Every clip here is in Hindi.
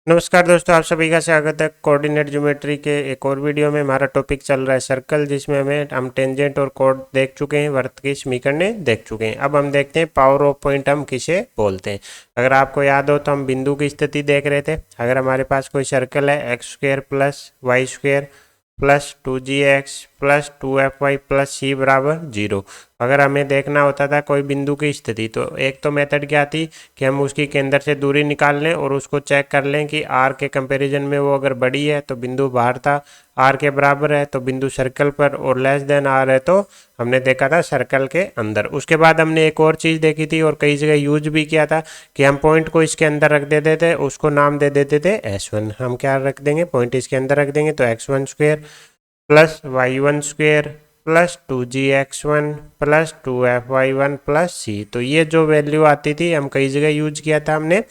नमस्कार दोस्तों, आप सभी का स्वागत है कोऑर्डिनेट ज्योमेट्री के एक और वीडियो में। हमारा टॉपिक चल रहा है सर्कल, जिसमें हम टेंजेंट और कोड देख चुके हैं, वृत्त की समीकरणें देख चुके हैं। अब हम देखते हैं पावर ऑफ पॉइंट हम किसे बोलते हैं। अगर आपको याद हो तो हम बिंदु की स्थिति देख रहे थे। अगर हमारे पास कोई सर्कल है x square plus y square plus 2gx plus 2fy plus c बराबर 0। अगर हमें देखना होता था कोई बिंदु की स्थिति, तो एक तो मेथड क्या थी कि हम उसकी केंद्र से दूरी निकाल लें और उसको चेक कर लें कि आर के कंपैरिजन में वो अगर बड़ी है तो बिंदु बाहर था, आर के बराबर है तो बिंदु सर्कल पर, और लेस देन आर है तो हमने देखा था सर्कल के अंदर। उसके बाद हमने एक और चीज़ देखी थी और कई जगह यूज भी किया था कि हम पॉइंट को इसके अंदर रख देते थे, उसको नाम दे देते थे S1। हम क्या रख देंगे, पॉइंट इसके अंदर रख देंगे तो x1 square plus y1 square plus 2gx1 plus 2fy1 plus c. तो ये जो वैल्यू आती थी हम कई जगह यूज किया था हमने।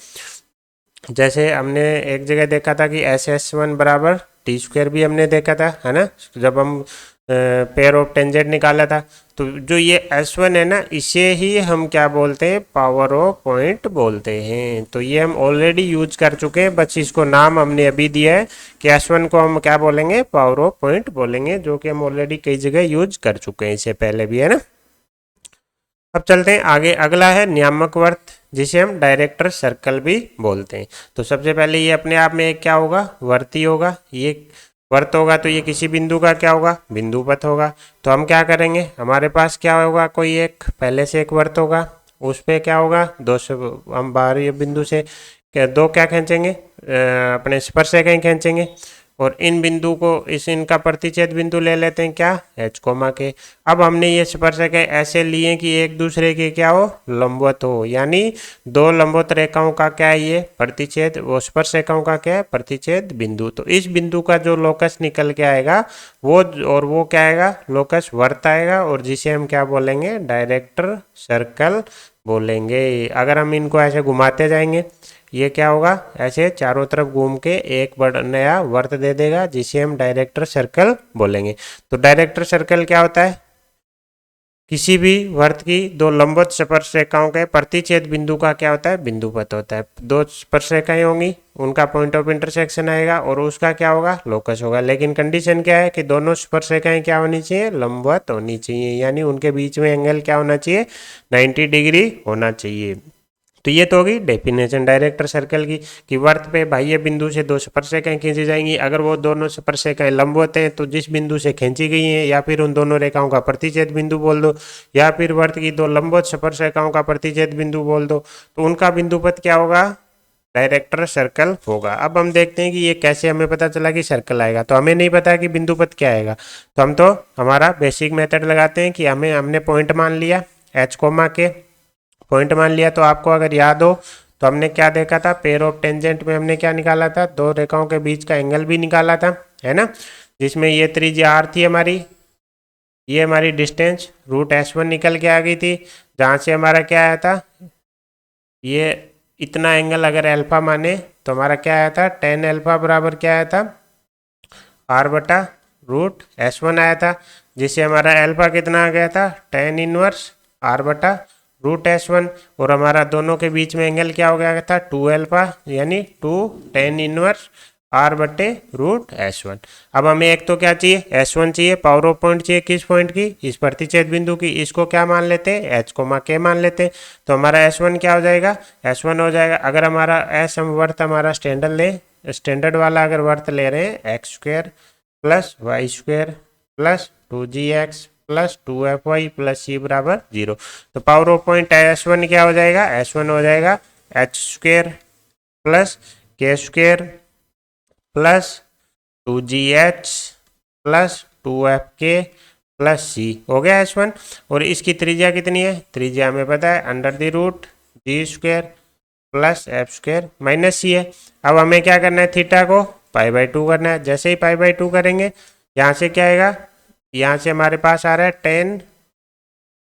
जैसे हमने एक जगह देखा था कि SS1 बराबर टी स्क्वेयर भी हमने देखा था, है ना, जब हम पेयर ऑफ टेंजेंट निकाला था। तो जो ये S1 है ना, इसे ही हम क्या बोलते हैं, पावर ऑफ पॉइंट बोलते हैं। तो ये हम ऑलरेडी यूज कर चुके हैं, बस इसको नाम हमने अभी दिया है कि S1 को हम क्या बोलेंगे, पावर ऑफ पॉइंट बोलेंगे, जो कि हम ऑलरेडी कई जगह यूज कर चुके हैं इससे पहले भी, है ना। अब चलते हैं आगे। अगला है नियामक वृत्त, जिसे हम डायरेक्टर सर्कल भी बोलते हैं। तो सबसे पहले ये अपने आप में एक क्या होगा, वृत्त ही होगा। ये वृत्त होगा तो ये किसी बिंदु का क्या होगा, बिंदु पथ होगा। तो हम क्या करेंगे, हमारे पास क्या होगा, कोई एक पहले से एक वृत्त होगा, उस पर क्या होगा, दो से हम बाहरी बिंदु से दो क्या खींचेंगे, अपने स्पर्शरेखाएं खींचेंगे, और इन बिंदु को इनका प्रतिच्छेद बिंदु ले लेते हैं क्या, एच कोमा के। अब हमने ये स्पर्शरेखाएं ऐसे लिए कि एक दूसरे के क्या हो, लंबवत हो, यानी दो लंबवत रेखाओं का क्या है ये प्रतिच्छेद, वो स्पर्शरेखाओं का क्या है, प्रतिच्छेद बिंदु। तो इस बिंदु का जो लोकस निकल के आएगा वो, और वो क्या आएगा, लोकस वृत्त आएगा, और जिसे हम क्या बोलेंगे, डायरेक्टर सर्कल बोलेंगे। अगर हम इनको ऐसे घुमाते जाएंगे, ये क्या होगा, ऐसे चारों तरफ घूम के एक बड़ा नया वृत्त दे देगा, जिसे हम डायरेक्टर सर्कल बोलेंगे। तो डायरेक्टर सर्कल क्या होता है, किसी भी वृत्त की दो लंबवत स्पर्शरेखाओं के प्रतिच्छेद बिंदु का क्या होता है, बिंदु पथ होता है। दो स्पर्शरेखाएं होंगी, उनका पॉइंट ऑफ इंटरसेक्शन आएगा और उसका क्या होगा, लोकस होगा। लेकिन कंडीशन क्या है कि दोनों स्पर्शरेखाएं क्या होनी चाहिए, लंबवत होनी चाहिए, यानी उनके बीच में एंगल क्या होना चाहिए, 90 डिग्री होना चाहिए। तो ये तो होगी डेफिनेशन डायरेक्टर सर्कल की, कि वृत्त पे बाह्य बिंदु से दो स्पर्शरेखाएं खींची जाएंगी। अगर वो दोनों स्पर्शरेखाएं लंबवत हैं तो जिस बिंदु से खींची गई हैं, या फिर उन दोनों रेखाओं का प्रतिच्छेद बिंदु बोल दो, या फिर वृत्त की दो लंबवत स्पर्शरेखाओं का प्रतिच्छेद बिंदु बोल दो, तो उनका बिंदु पथ क्या होगा, डायरेक्टर सर्कल होगा। अब हम देखते हैं कि ये कैसे हमें पता चला कि सर्कल आएगा। तो हमें नहीं पता कि बिंदु पथ क्या आएगा, तो हम तो हमारा बेसिक मेथड लगाते हैं कि हमने पॉइंट मान लिया, एच कोमा के पॉइंट मान लिया। तो आपको अगर याद हो तो हमने क्या देखा था, पेयर ऑफ टेंजेंट में हमने क्या निकाला था, दो रेखाओं के बीच का एंगल भी निकाला था, है ना, जिसमें ये त्रिज्या आर थी हमारी, ये हमारी डिस्टेंस रूट S1 निकल के आ गई थी, जहाँ से हमारा क्या आया था, ये इतना एंगल अगर अल्फा माने तो हमारा क्या आया था, tan अल्फा बराबर क्या आया था, आर बटा रूट S1 आया था, जिससे हमारा अल्फा कितना आ गया था, tan इनवर्स आर बटा रूट S1, और हमारा दोनों के बीच में एंगल क्या हो गया था, 2 अल्फा, यानी 2 tan इनवर्स आर बटे रूट S1। अब हमें एक तो क्या चाहिए, S1 चाहिए, पावर ऑफ पॉइंट चाहिए, किस पॉइंट की, इस प्रतिच्छेद बिंदु की। इसको क्या मान लेते हैं, एच कोमा के मान लेते हैं। तो हमारा S1 क्या हो जाएगा, S1 हो जाएगा। अगर हमारा एस हम वर्थ हमारा स्टैंडर्ड वाला अगर वर्थ ले रहे हैं, x square plus y square plus 2gx plus 2fy plus c बराबर 0। तो पावर ऑफ पॉइंट S1 क्या हो जाएगा, S1 हो जाएगा h square plus k square plus 2gh plus 2fk plus c, हो गया S1। और इसकी त्रिज्या कितनी है, त्रिज्या हमें पता है under the root g square plus f square minus c है। अब हमें क्या करना है, थीटा को π/2 करना है। जैसे ही π/2 करेंगे, यहाँ से क्या आएगा, यहाँ से हमारे पास आ रहा है tan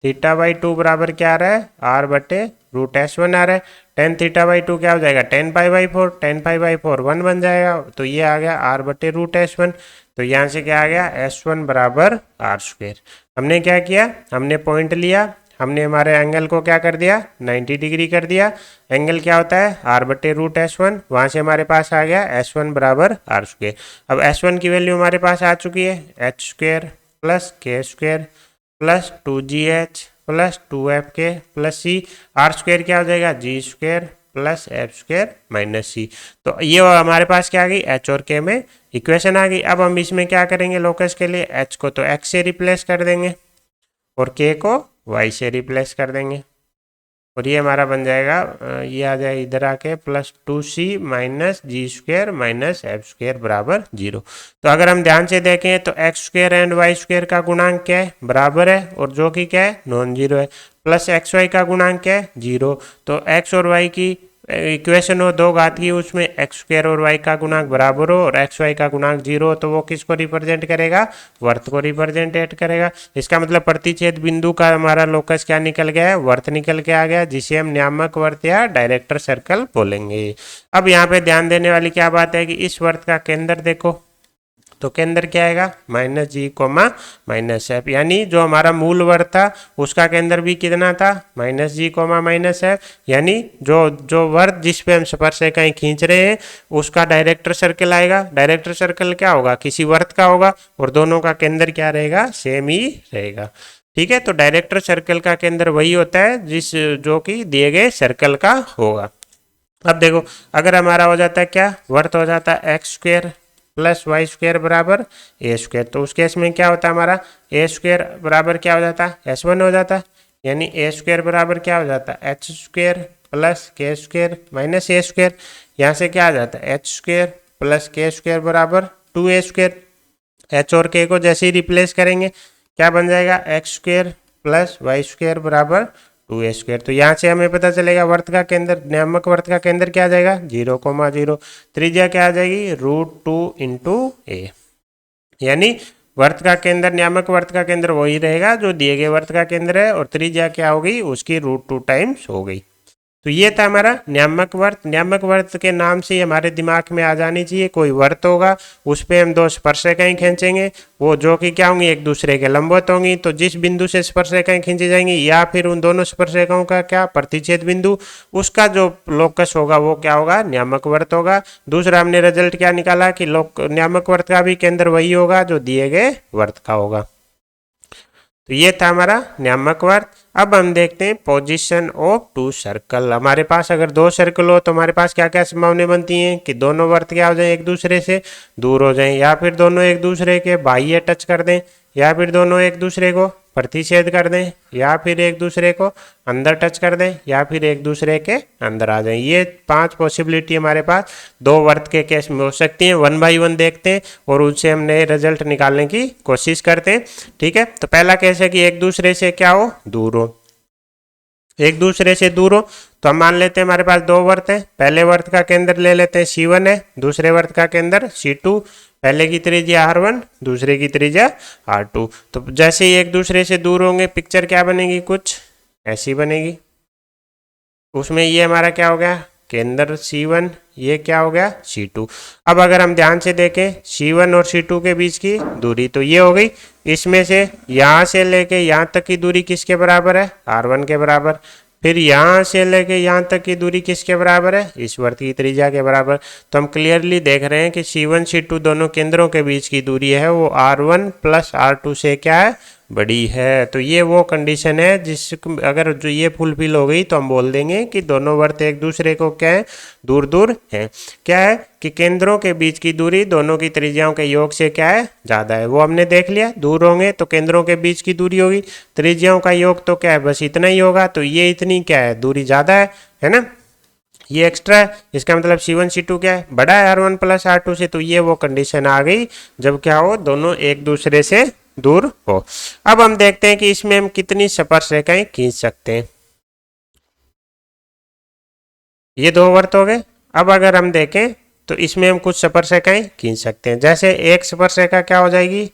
θ/2 बराबर क्या आ रहा है, आर बटे रूट S1 आ रहा है। tan θ/2 क्या हो जाएगा, tan π/4, tan π/4 1 बन जाएगा। तो ये आ गया आर बटे रूट S1। तो यहाँ से क्या आ गया, S1 बराबर आर स्क्वेयर। हमने क्या किया, हमने पॉइंट लिया, हमने हमारे एंगल को क्या कर दिया 90 डिग्री कर दिया। एंगल क्या होता है r/√S1, वहाँ से हमारे पास आ गया S1 बराबर r²। अब S1 की वैल्यू हमारे पास आ चुकी है h² plus k² plus 2gh plus 2fk plus c। r² क्या हो जाएगा g² plus f² minus c। तो ये हमारे पास क्या आ गई h और k में इक्वेशन आ गई। अब हम इसमें क्या करेंगे लोकस के लिए h को तो x से रिप्लेस कर देंगे और k को y से रिप्लेस कर देंगे और ये हमारा बन जाएगा ये आ जाएगा इधर आके plus 2c minus g² minus f² बराबर 0। तो अगर हम ध्यान से देखें तो x² एंड y² का गुणांक क्या है बराबर है और जो कि क्या है नॉन जीरो है। प्लस xy का गुणांक क्या है 0। तो x और y की इक्वेशन हो दो घात की, उसमें x² और y का गुणांक बराबर हो और xy का गुणांक 0 हो तो वो किसको रिप्रेजेंट करेगा वर्त को रिप्रेजेंटेट करेगा। इसका मतलब प्रतिच्छेद बिंदु का हमारा लोकस क्या निकल गया है वर्त निकल के आ गया, जिसे हम नियामक वर्त या डायरेक्टर सर्कल बोलेंगे। अब यहाँ पे ध्यान देने वाली क्या बात है कि इस वर्त का केंद्र देखो तो केंद्र क्या आएगा -g, -f, यानी जो हमारा मूल वर्त था उसका केंद्र भी कितना था -g, -f, यानी जो वर्त जिस पे हम स्पर्शरेखाएं खींच रहे हैं उसका डायरेक्टर सर्कल आएगा। डायरेक्टर सर्कल क्या होगा किसी वर्त का होगा और दोनों का केंद्र क्या रहेगा सेम ही रहेगा। ठीक है, तो डायरेक्टर सर्कल का केंद्र वही होता है जो कि दिए गए सर्कल का होगा। अब देखो अगर हमारा हो जाता है क्या वर्त हो जाता है x² प्लस y² बराबर a², तो उस केस में क्या होता है हमारा a² बराबर क्या हो जाता है S1 हो जाता है, यानी a² बराबर क्या हो जाता है h² plus k² minus a²। यहाँ से क्या आ जाता है h² प्लस k² बराबर 2a²। h और k को जैसे ही रिप्लेस करेंगे क्या बन जाएगा x² प्लस y² बराबर 2a²। तो यहाँ से हमें पता चलेगा वर्त का केंद्र नियामक वर्त का केंद्र क्या आ जाएगा 0,0। त्रिज्या क्या आ जाएगी √2 इंटू a, यानी वर्त का केंद्र नियामक वर्त का केंद्र वही रहेगा जो दिए गए वर्त का केंद्र है और त्रिज्या क्या हो गई उसकी √2 टाइम्स हो गई। तो ये था हमारा नियामक वर्त। नियामक वर्त के नाम से हमारे दिमाग में आ जानी चाहिए कोई वर्त होगा उस पर हम दो स्पर्शरेखाएं खींचेंगे वो जो कि क्या होंगी एक दूसरे के लंबवत होंगी। तो जिस बिंदु से स्पर्शरेखाएं खींची जाएंगी या फिर उन दोनों स्पर्शरेखाओं का क्या प्रतिच्छेद बिंदु उसका जो लोकस होगा वो क्या होगा नियामक वर्त होगा। दूसरा हमने रिजल्ट क्या निकाला कि नियामक वर्त का भी केंद्र वही होगा जो दिए गए वर्त का होगा। तो ये था हमारा नियामक वर्त। अब हम देखते हैं पोजीशन ऑफ टू सर्कल। हमारे पास अगर दो सर्कल हो तो हमारे पास क्या क्या संभावनाएं बनती हैं कि दोनों वर्त क्या हो जाए एक दूसरे से दूर हो जाएं, या फिर दोनों एक दूसरे के बाह्य टच कर दें, या फिर दोनों एक दूसरे को प्रतिच्छेद कर दें, या फिर एक दूसरे को अंदर टच कर दें, या फिर एक दूसरे के अंदर आ जाएं। ये 5 पॉसिबिलिटी हमारे पास दो वर्त के केस में हो सकती हैं। 1 बाई 1 देखते हैं और उनसे हम नए रिजल्ट निकालने की कोशिश करते हैं। ठीक है, तो पहला केस है कि एक दूसरे से क्या हो दूर हो। एक दूसरे से दूर हो तो हम मान लेते हैं हमारे पास दो वर्त हैं। पहले वर्त का केंद्र ले लेते हैं C1 है, दूसरे वर्त का केंद्र C2। पहले की त्रिज्या R1 दूसरे की त्रिज्या R2। तो जैसे ही एक दूसरे से दूर होंगे पिक्चर क्या बनेगी कुछ ऐसी बनेगी। उसमें ये हमारा क्या हो गया केंद्र C1, ये क्या हो गया C2। अब अगर हम ध्यान से देखें C1 और C2 के बीच की दूरी तो ये हो गई। इसमें से यहाँ से लेके यहाँ तक की दूरी किसके बराबर है R1 के बराबर। फिर यहाँ से लेके यहाँ तक की दूरी किसके बराबर है इस वर्त की त्रिज्या के बराबर। तो हम क्लियरली देख रहे हैं कि C1 C2 दोनों केंद्रों के बीच की दूरी है वो R1 प्लस R2 से क्या है बड़ी है। तो ये वो कंडीशन है जिस अगर जो ये फुलफिल हो गई तो हम बोल देंगे कि दोनों वर्त एक दूसरे को क्या है दूर दूर है। क्या है कि केंद्रों के बीच की दूरी दोनों की त्रिज्याओं के योग से क्या है ज़्यादा है, वो हमने देख लिया। दूर होंगे तो केंद्रों के बीच की दूरी होगी, त्रिज्याओं का योग तो क्या है बस इतना ही होगा। तो ये इतनी क्या है दूरी ज़्यादा है ना, ये एक्स्ट्रा है। इसका मतलब C1 C2 क्या है बड़ा है R1 प्लस R2 से। तो ये वो कंडीशन आ गई जब क्या हो दोनों एक दूसरे से दूर हो। अब हम देखते हैं कि इसमें हम कितनी स्पर्शरेखाएं खींच सकते हैं। ये दो वर्त हो गए। अब अगर हम देखें तो इसमें हम कुछ स्पर्शरेखाएं खींच सकते हैं। जैसे एक स्पर्शरेखा क्या हो जाएगी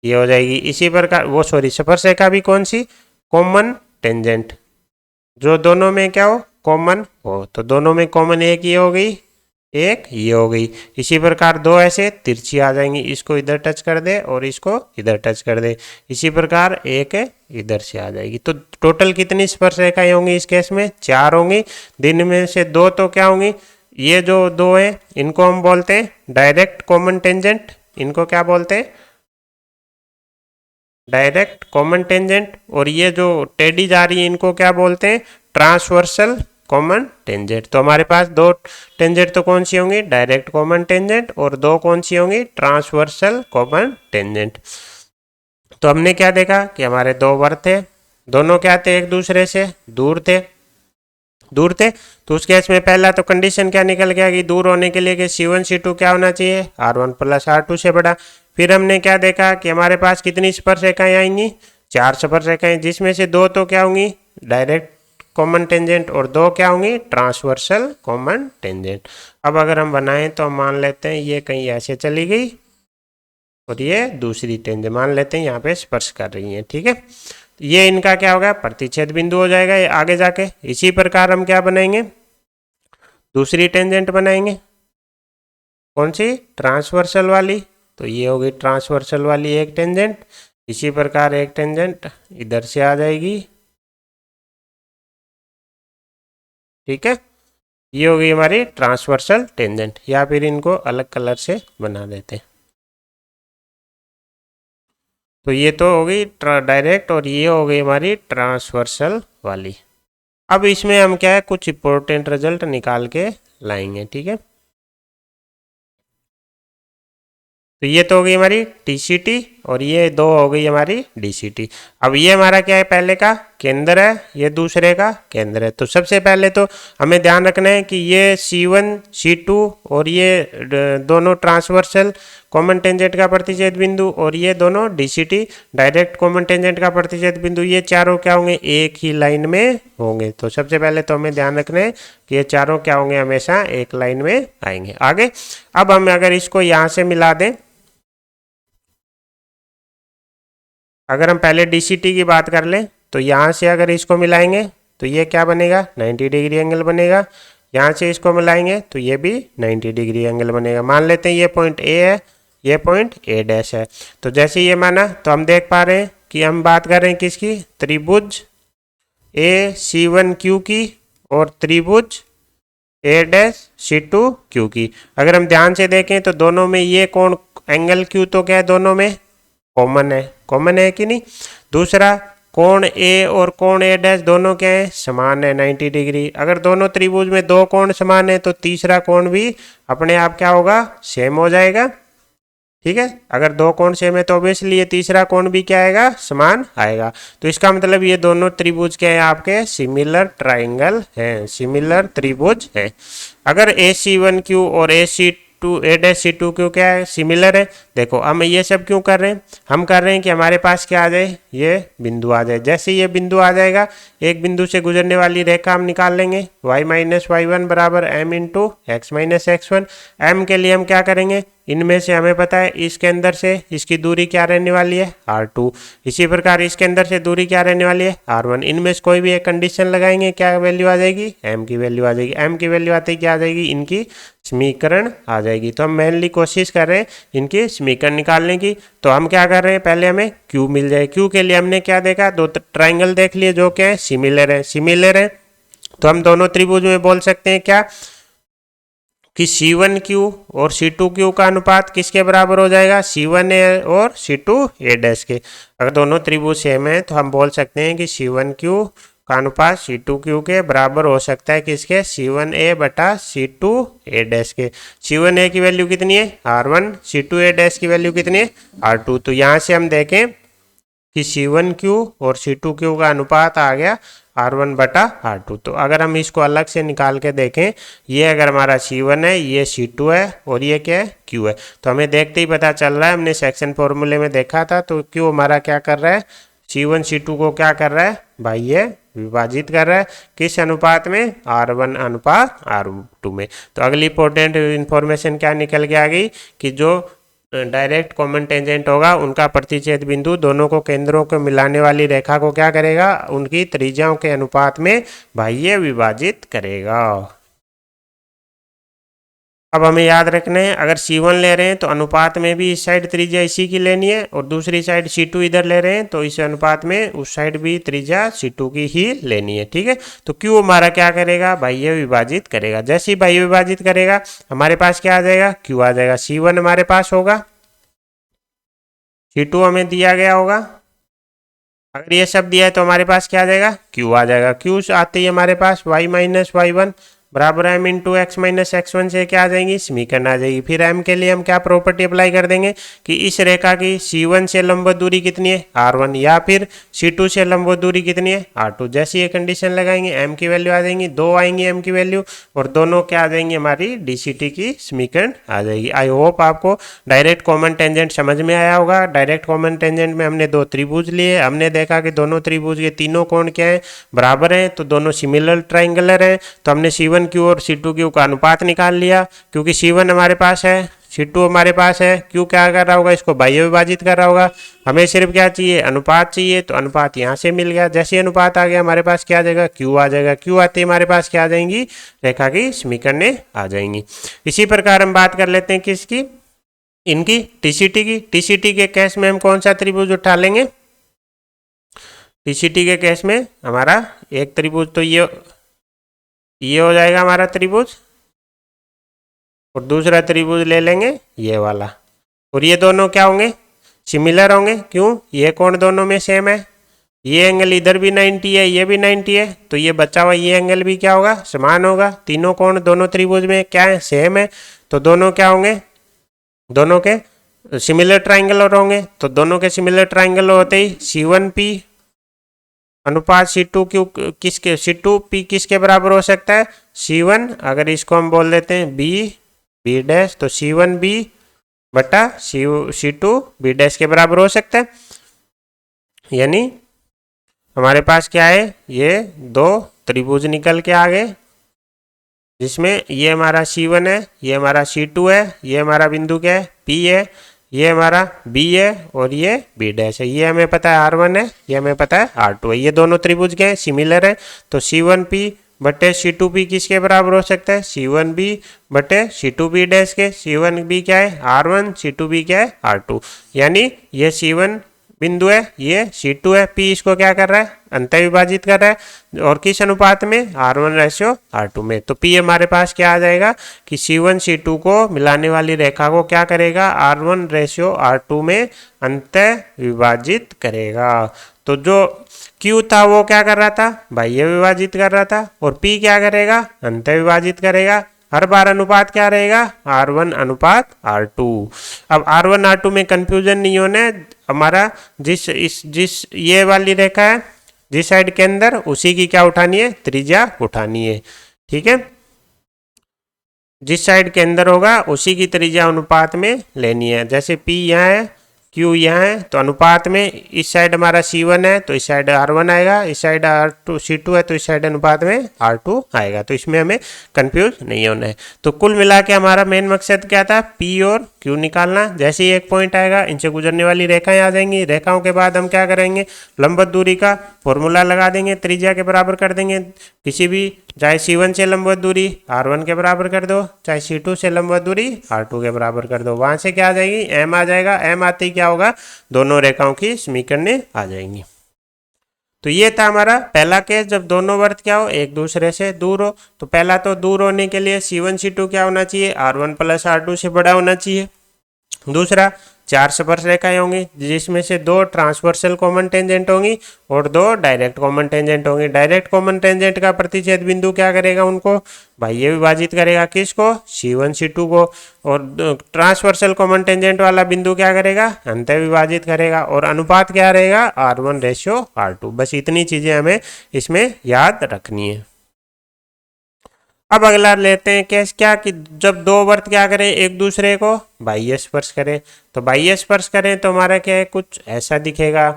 ये हो जाएगी। इसी प्रकार वो स्पर्शरेखा भी कौन सी कॉमन टेंजेंट जो दोनों में क्या हो कॉमन हो। तो दोनों में कॉमन एक ये हो गई एक ये हो गई। इसी प्रकार दो ऐसे तिरछी आ जाएंगी, इसको इधर टच कर दे और इसको इधर टच कर दे। इसी प्रकार एक इधर से आ जाएगी। तो टोटल कितनी स्पर्श रेखाएं होंगी इस केस में? 4 होंगी। दिन में से दो तो क्या होंगी? ये जो दो है इनको हम बोलते हैं डायरेक्ट कॉमन टेंजेंट। इनको क्या बोलते हैं? Direct common tangent. और ये जो टेढ़ी जा रही है इनको क्या बोलते हैं? Transversal common tangent. तो हमारे पास दो टेंजेंट तो कौन सी होंगी? Direct common tangent. और दो कौन सी होंगी? Transversal common tangent. तो हमने क्या देखा कि हमारे दो वर्त थे, दोनों क्या थे? एक दूसरे से दूर थे। दूर थे तो उस केस में पहला तो कंडीशन क्या निकल गया कि दूर होने के लिए कि C1 C2 क्या होना चाहिए? R1 प्लस R2 से बड़ा। फिर हमने क्या देखा कि हमारे पास कितनी स्पर्श रेखाएं आएंगी? 4 स्पर्श रेखाएं, जिसमें से दो तो क्या होंगी? डायरेक्ट कॉमन टेंजेंट और दो क्या होंगी? Transversal common tangent. अब अगर हम बनाएं तो हम मान लेते हैं ये कहीं ऐसे चली गई और ये दूसरी टेंजेंट मान लेते हैं यहाँ पे स्पर्श कर रही है, ठीक है। ये इनका क्या होगा? प्रतिच्छेद बिंदु हो जाएगा ये आगे जाके। इसी प्रकार हम क्या बनाएंगे? दूसरी टेंजेंट बनाएंगे। कौन सी? ट्रांसवर्सल वाली। तो ये होगी ट्रांसवर्सल वाली एक टेंजेंट। इसी प्रकार एक टेंजेंट इधर से आ जाएगी, ठीक है। ये होगी हमारी ट्रांसवर्सल टेंजेंट। या फिर इनको अलग कलर से बना देते हैं। तो ये तो होगी डायरेक्ट और ये हो गई हमारी ट्रांसवर्सल वाली। अब इसमें हम क्या है कुछ इंपॉर्टेंट रिजल्ट निकाल के लाएंगे, ठीक है। तो ये तो हो गई हमारी TCT और ये दो हो गई हमारी DCT। अब ये हमारा क्या है? पहले का केंद्र है, ये दूसरे का केंद्र है। तो सबसे पहले तो हमें ध्यान रखना है कि ये C1 C2 और ये दोनों ट्रांसवर्सल कॉमन टेंजेंट का प्रतिच्छेद बिंदु और ये दोनों DCT डायरेक्ट कॉमन टेंजेंट का प्रतिच्छेद बिंदु, ये चारों क्या होंगे? एक ही लाइन में होंगे। तो सबसे पहले तो हमें ध्यान रखना है कि ये चारों क्या होंगे? हमेशा एक लाइन में आएंगे। आगे अब हम अगर इसको यहाँ से मिला दें, अगर हम पहले DCT की बात कर लें तो यहाँ से अगर इसको मिलाएंगे तो ये क्या बनेगा? 90 डिग्री एंगल बनेगा। यहाँ से इसको मिलाएंगे तो ये भी 90 डिग्री एंगल बनेगा। मान लेते हैं ये पॉइंट A है, ये पॉइंट A डैश है। तो जैसे ये माना तो हम देख पा रहे हैं कि हम बात कर रहे हैं किसकी? त्रिभुज AC1Q की और त्रिभुज A डैश C2Q की। अगर हम ध्यान से देखें तो दोनों में ये कोण एंगल Q तो क्या है? दोनों में कॉमन है। कॉमन है कि नहीं? दूसरा कोण A और कोण A डैश दोनों क्या है? समान है 90 डिग्री। अगर दोनों त्रिभुज में दो कोण समान है तो तीसरा कोण भी अपने आप क्या होगा? सेम हो जाएगा, ठीक है। अगर दो कोण सेम है तो ऑब्वियसली ये तीसरा कोण भी क्या आएगा? समान आएगा। तो इसका मतलब ये दोनों त्रिभुज क्या है? आपके सिमिलर ट्राइंगल हैं, सिमिलर त्रिभुज है। अगर AC1Q और A-C2Q क्या है? सिमिलर है। देखो हम ये सब क्यों कर रहे हैं? हम कर रहे हैं कि हमारे पास क्या आ जाए? ये बिंदु आ जाए। जैसे ये बिंदु आ जाएगा, एक बिंदु से गुजरने वाली रेखा हम निकाल लेंगे। y माइनस y1 बराबर m into x minus x1। m के लिए हम क्या करेंगे? इनमें से हमें पता है इसके अंदर से इसकी दूरी क्या रहने वाली है? R2। इसी प्रकार इसके अंदर से दूरी क्या रहने वाली है? R1। इनमें से कोई भी एक कंडीशन लगाएंगे, क्या वैल्यू आ जाएगी? m की वैल्यू आ जाएगी। m की वैल्यू आते ही क्या आ जाएगी? इनकी समीकरण आ जाएगी। तो हम मेनली कोशिश कर रहे हैं इनकी समीकरण निकालने की। तो हम क्या कर रहे हैं? पहले हमें Q मिल जाए। Q के लिए हमने क्या देखा? दो ट्राइंगल देख लिए जो क्या है? सिमिलर है। सिमिलर है तो हम दोनों त्रिभुज में बोल सकते हैं क्या कि C1Q और C2Q का अनुपात किसके बराबर हो जाएगा? C1A और C2A डैश के। अगर दोनों त्रिभुज सेम है तो हम बोल सकते हैं कि C1Q का अनुपात C2Q के बराबर हो सकता है किसके? C1A बटा C2A डैश के। C1A की वैल्यू कितनी है? R1। C2A डैश की वैल्यू कितनी है? R2। तो यहाँ से हम देखें कि C1Q और C2Q का अनुपात आ गया R1 बटा R2। तो अगर हम इसको अलग से निकाल के देखें, ये अगर हमारा C1 है, ये C2 है और ये क्या है? Q है। तो हमें देखते ही पता चल रहा है, हमने सेक्शन फॉर्मूले में देखा था। तो Q हमारा क्या कर रहा है? C1 C2 को क्या कर रहा है भाई? ये विभाजित कर रहा है किस अनुपात में? R1 अनुपात R2 में। तो अगली इंपॉर्टेंट इन्फॉर्मेशन क्या निकल के आ गई कि जो डायरेक्ट कॉमन टेंजेंट होगा उनका प्रतिच्छेद बिंदु दोनों को केंद्रों को मिलाने वाली रेखा को क्या करेगा? उनकी त्रिज्याओं के अनुपात में बाह्य विभाजित करेगा। अब हमें याद रखना है, अगर C1 ले रहे हैं तो अनुपात में भी इस साइड त्रिज्या इसी की लेनी है, और दूसरी साइड C2 इधर ले रहे हैं तो इस अनुपात में उस साइड भी त्रिज्या C2 की ही लेनी है। ठीक है, तो Q हमारा क्या करेगा, बाह्य विभाजित करेगा। जैसे ही बाह्य विभाजित करेगा हमारे पास क्या आ जाएगा, Q आ जाएगा। C1 हमारे पास होगा, C2 हमें दिया गया होगा, अगर ये सब दिया है तो हमारे पास क्या आ जाएगा, Q आ जाएगा। Q आते ही हमारे पास y माइनस y1 बराबर m into x minus x1 से क्या आ जाएंगी, समीकरण आ जाएगी। फिर m के लिए हम क्या प्रॉपर्टी अप्लाई कर देंगे कि इस रेखा की C1 से लंबवत दूरी कितनी है, R1, या फिर C2 से लंबवत दूरी कितनी है, R2। जैसे ये कंडीशन लगाएंगे m की वैल्यू आ जाएंगी, 2 आएंगी m की वैल्यू, और दोनों क्या आ जाएंगी, हमारी DCT की समीकरण आ जाएगी। आई होप आपको डायरेक्ट कॉमन टेंजेंट समझ में आया होगा। डायरेक्ट कॉमन टेंजेंट में हमने दो त्रिभुज लिए, हमने देखा कि दोनों त्रिभुज के तीनों कोण क्या है, बराबर हैं, तो दोनों सिमिलर ट्राइंगुलर हैं। तो हमने C1 Q और C2 Q का अनुपात निकाल लिया, क्योंकि C1 हमारे पास है, C2 हमारे पास है, Q क्या कर रहा होगा, इसको बाह्य विभाजित कर रहा होगा। हमें सिर्फ क्या चाहिए, अनुपात चाहिए, तो अनुपात यहाँ से मिल गया। जैसे अनुपात आ गया हमारे पास क्या आ जाएगा, Q आ जाएगा। Q आते ही हमारे पास क्या आ जाएंगी, रेखा की समीकरणें आ जाएंगी। इसी प्रकार हम बात कर लेते हैं किसकी, इनकी TCT की। TCT के केस में हम कौन सा त्रिभुज उठा लेंगे, TCT के केस में हमारा एक त्रिभुज तो ये हो जाएगा हमारा त्रिभुज, और दूसरा त्रिभुज ले लेंगे ये वाला, और ये दोनों क्या होंगे, सिमिलर होंगे। क्यों, ये कोण दोनों में सेम है, ये एंगल इधर भी 90 है, ये भी 90 है, तो ये बचा हुआ ये एंगल भी क्या होगा, समान होगा। तीनों कोण दोनों त्रिभुज में क्या है, सेम है, तो दोनों क्या होंगे, दोनों के सिमिलर ट्राइंगुलर होंगे। तो दोनों के सिमिलर ट्राइंगुलर होते ही C1P अनुपात C2Q किसके, C2P किसके बराबर हो सकता है, C1, अगर इसको हम बोल देते हैं B डैश, तो C1B बटा C2B डैश के बराबर हो सकता है। यानी हमारे पास क्या है, ये दो त्रिभुज निकल के आ गए, जिसमें ये हमारा C1 है, ये हमारा C2 है, ये हमारा बिंदु क्या है, P है, ये हमारा B है, और ये B डैश है। ये हमें पता है R1 है, ये हमें पता है R2 है। ये दोनों त्रिभुज के हैं, सिमिलर है, तो C1P बटे C2P किसके बराबर हो सकता है, C1B बटे C2B डैश के। C1B क्या है, R1, C2B क्या है, R2। यानी ये C1 बिंदु है, ये C2 है, P इसको क्या कर रहा है, अंत विभाजित कर रहा है, और किस अनुपात में, R1 रेशियो R2 में। तो P हमारे पास क्या आ जाएगा कि C1 C2 को मिलाने वाली रेखा को क्या करेगा, R1 रेशियो R2 में अंत विभाजित करेगा। तो जो Q था वो क्या कर रहा था, बाह्य विभाजित कर रहा था, और P क्या करेगा, अंत विभाजित करेगा। हर बार अनुपात क्या रहेगा, R1 अनुपात R2। अब R1 R2 में कंफ्यूजन नहीं होना है, हमारा जिस ये वाली रेखा है, जिस साइड के अंदर, उसी की क्या उठानी है, त्रिज्या उठानी है। ठीक है, जिस साइड के अंदर होगा उसी की त्रिज्या अनुपात में लेनी है। जैसे P यहाँ है, Q यहाँ है, तो अनुपात में इस साइड हमारा C1 है तो इस साइड R1 आएगा, इस साइड R2 C2 है तो इस साइड अनुपात में R2 आएगा। तो इसमें हमें कंफ्यूज नहीं होना है। तो कुल मिला के हमारा मेन मकसद क्या था, P और Q निकालना। जैसे ही एक पॉइंट आएगा इनसे गुजरने वाली रेखाएं आ जाएंगी, रेखाओं के बाद हम क्या करेंगे, लंबवत दूरी का फॉर्मूला लगा देंगे, त्रिज्या के बराबर कर देंगे। किसी भी, चाहे C1 से लंबवत दूरी R1 के बराबर कर दो, चाहे C2 से लंबवत दूरी R2 के बराबर कर दो, वहां से क्या आ जाएगी, M आ जाएगा। M आते ही क्या होगा, दोनों रेखाओं की समीकरणें आ जाएंगी। तो ये था हमारा पहला केस, जब दोनों वर्त क्या हो, एक दूसरे से दूर हो। तो पहला तो दूर होने के लिए C1 C2 क्या होना चाहिए, R1 प्लस R2 से बड़ा होना चाहिए। दूसरा, चार स्पर्श रेखाएं होंगी, जिसमें से दो ट्रांसवर्सल कॉमन टेंजेंट होंगी और दो डायरेक्ट कॉमन टेंजेंट होंगी। डायरेक्ट कॉमन टेंजेंट का प्रतिच्छेद बिंदु क्या करेगा, उनको बाह्य विभाजित करेगा, किसको, C1 C2 को, और ट्रांसवर्सल कॉमन टेंजेंट वाला बिंदु क्या करेगा, अंत विभाजित करेगा, और अनुपात क्या रहेगा, R1 रेशियो R2। बस इतनी चीजें हमें इसमें याद रखनी है। अब अगला लेते हैं केस क्या, कि जब दो वर्त क्या करें, एक दूसरे को बाह्य स्पर्श करें। तो बाह्य स्पर्श करें तो हमारा क्या है, कुछ ऐसा दिखेगा।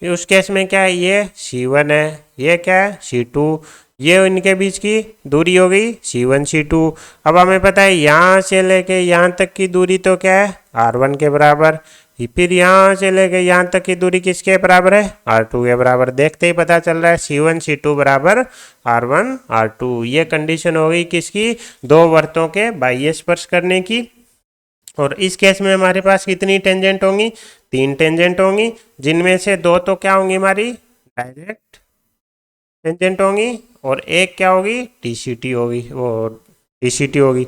उस केस में क्या है, ये C1 है, ये क्या है, C2, ये इनके बीच की दूरी हो गई C1 C2। अब हमें पता है यहाँ से लेके यहाँ तक की दूरी तो क्या है, R1 के बराबर। फिर यहाँ से लेके यहाँ तक की दूरी किसके बराबर है, R2 के बराबर। देखते ही पता चल रहा है C1 C2 बराबर R1 R2। ये कंडीशन हो गई किसकी, दो वर्तों के बाह्य स्पर्श करने की। और इस केस में हमारे पास कितनी टेंजेंट होंगी, 3 टेंजेंट होंगी, जिनमें से 2 तो क्या होंगी हमारी डायरेक्ट टेंजेंट होंगी और एक क्या होगी DCT होगी, वो DCT होगी।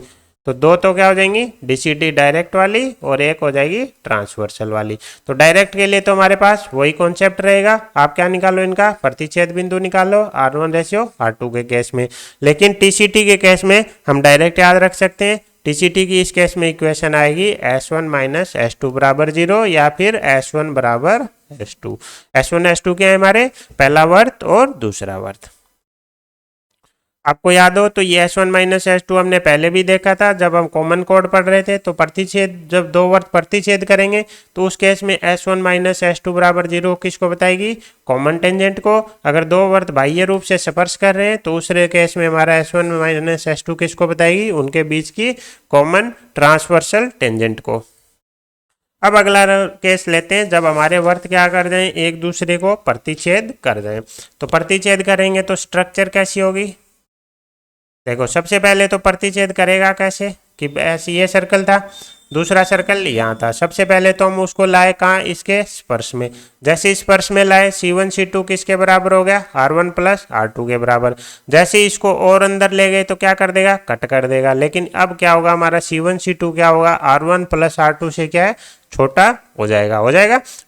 तो 2 तो क्या हो जाएंगी DCT डायरेक्ट वाली और एक हो जाएगी ट्रांसवर्सल वाली। तो डायरेक्ट के लिए तो हमारे पास वही कॉन्सेप्ट रहेगा, आप क्या निकालो इनका प्रतिच्छेद बिंदु निकालो R1 रेशियो R2 के केस में। लेकिन TCT के केस में हम डायरेक्ट याद रख सकते हैं, TCT की इस केस में इक्वेशन आएगी S1 माइनस S2 बराबर 0 या फिर S1 बराबर S2। S1 S2 क्या है हमारे, पहला वर्त और दूसरा वर्त। आपको याद हो तो ये S1 माइनस S2 हमने पहले भी देखा था जब हम कॉमन कोड पढ़ रहे थे। तो प्रतिच्छेद जब दो वर्त प्रतिच्छेद करेंगे तो उस केस में S1 माइनस S2 बराबर 0 किसको बताएगी, कॉमन टेंजेंट को। अगर दो वर्त बाह्य रूप से स्पर्श कर रहे हैं तो उस केस में हमारा S1 माइनस S2 किसको बताएगी, उनके बीच की कॉमन ट्रांसवर्सल टेंजेंट को। अब अगला केस लेते हैं जब हमारे वर्त क्या कर दें, एक दूसरे को प्रतिच्छेद कर दें। तो प्रतिच्छेद करेंगे तो स्ट्रक्चर कैसी होगी, देखो सबसे पहले तो प्रतिच्छेद करेगा कैसे कि ऐसे ये सर्कल था, दूसरा सर्कल यहाँ था। सबसे पहले तो हम उसको लाए कहाँ, इसके स्पर्श में। जैसे स्पर्श में लाए C1 C2 किसके बराबर हो गया, R1 प्लस R2 के बराबर। जैसे इसको और अंदर ले गए तो क्या कर देगा, कट कर देगा। लेकिन अब क्या होगा हमारा C1 C2 क्या होगा, R1 प्लस R2 से क्या है छोटा हो जाएगा,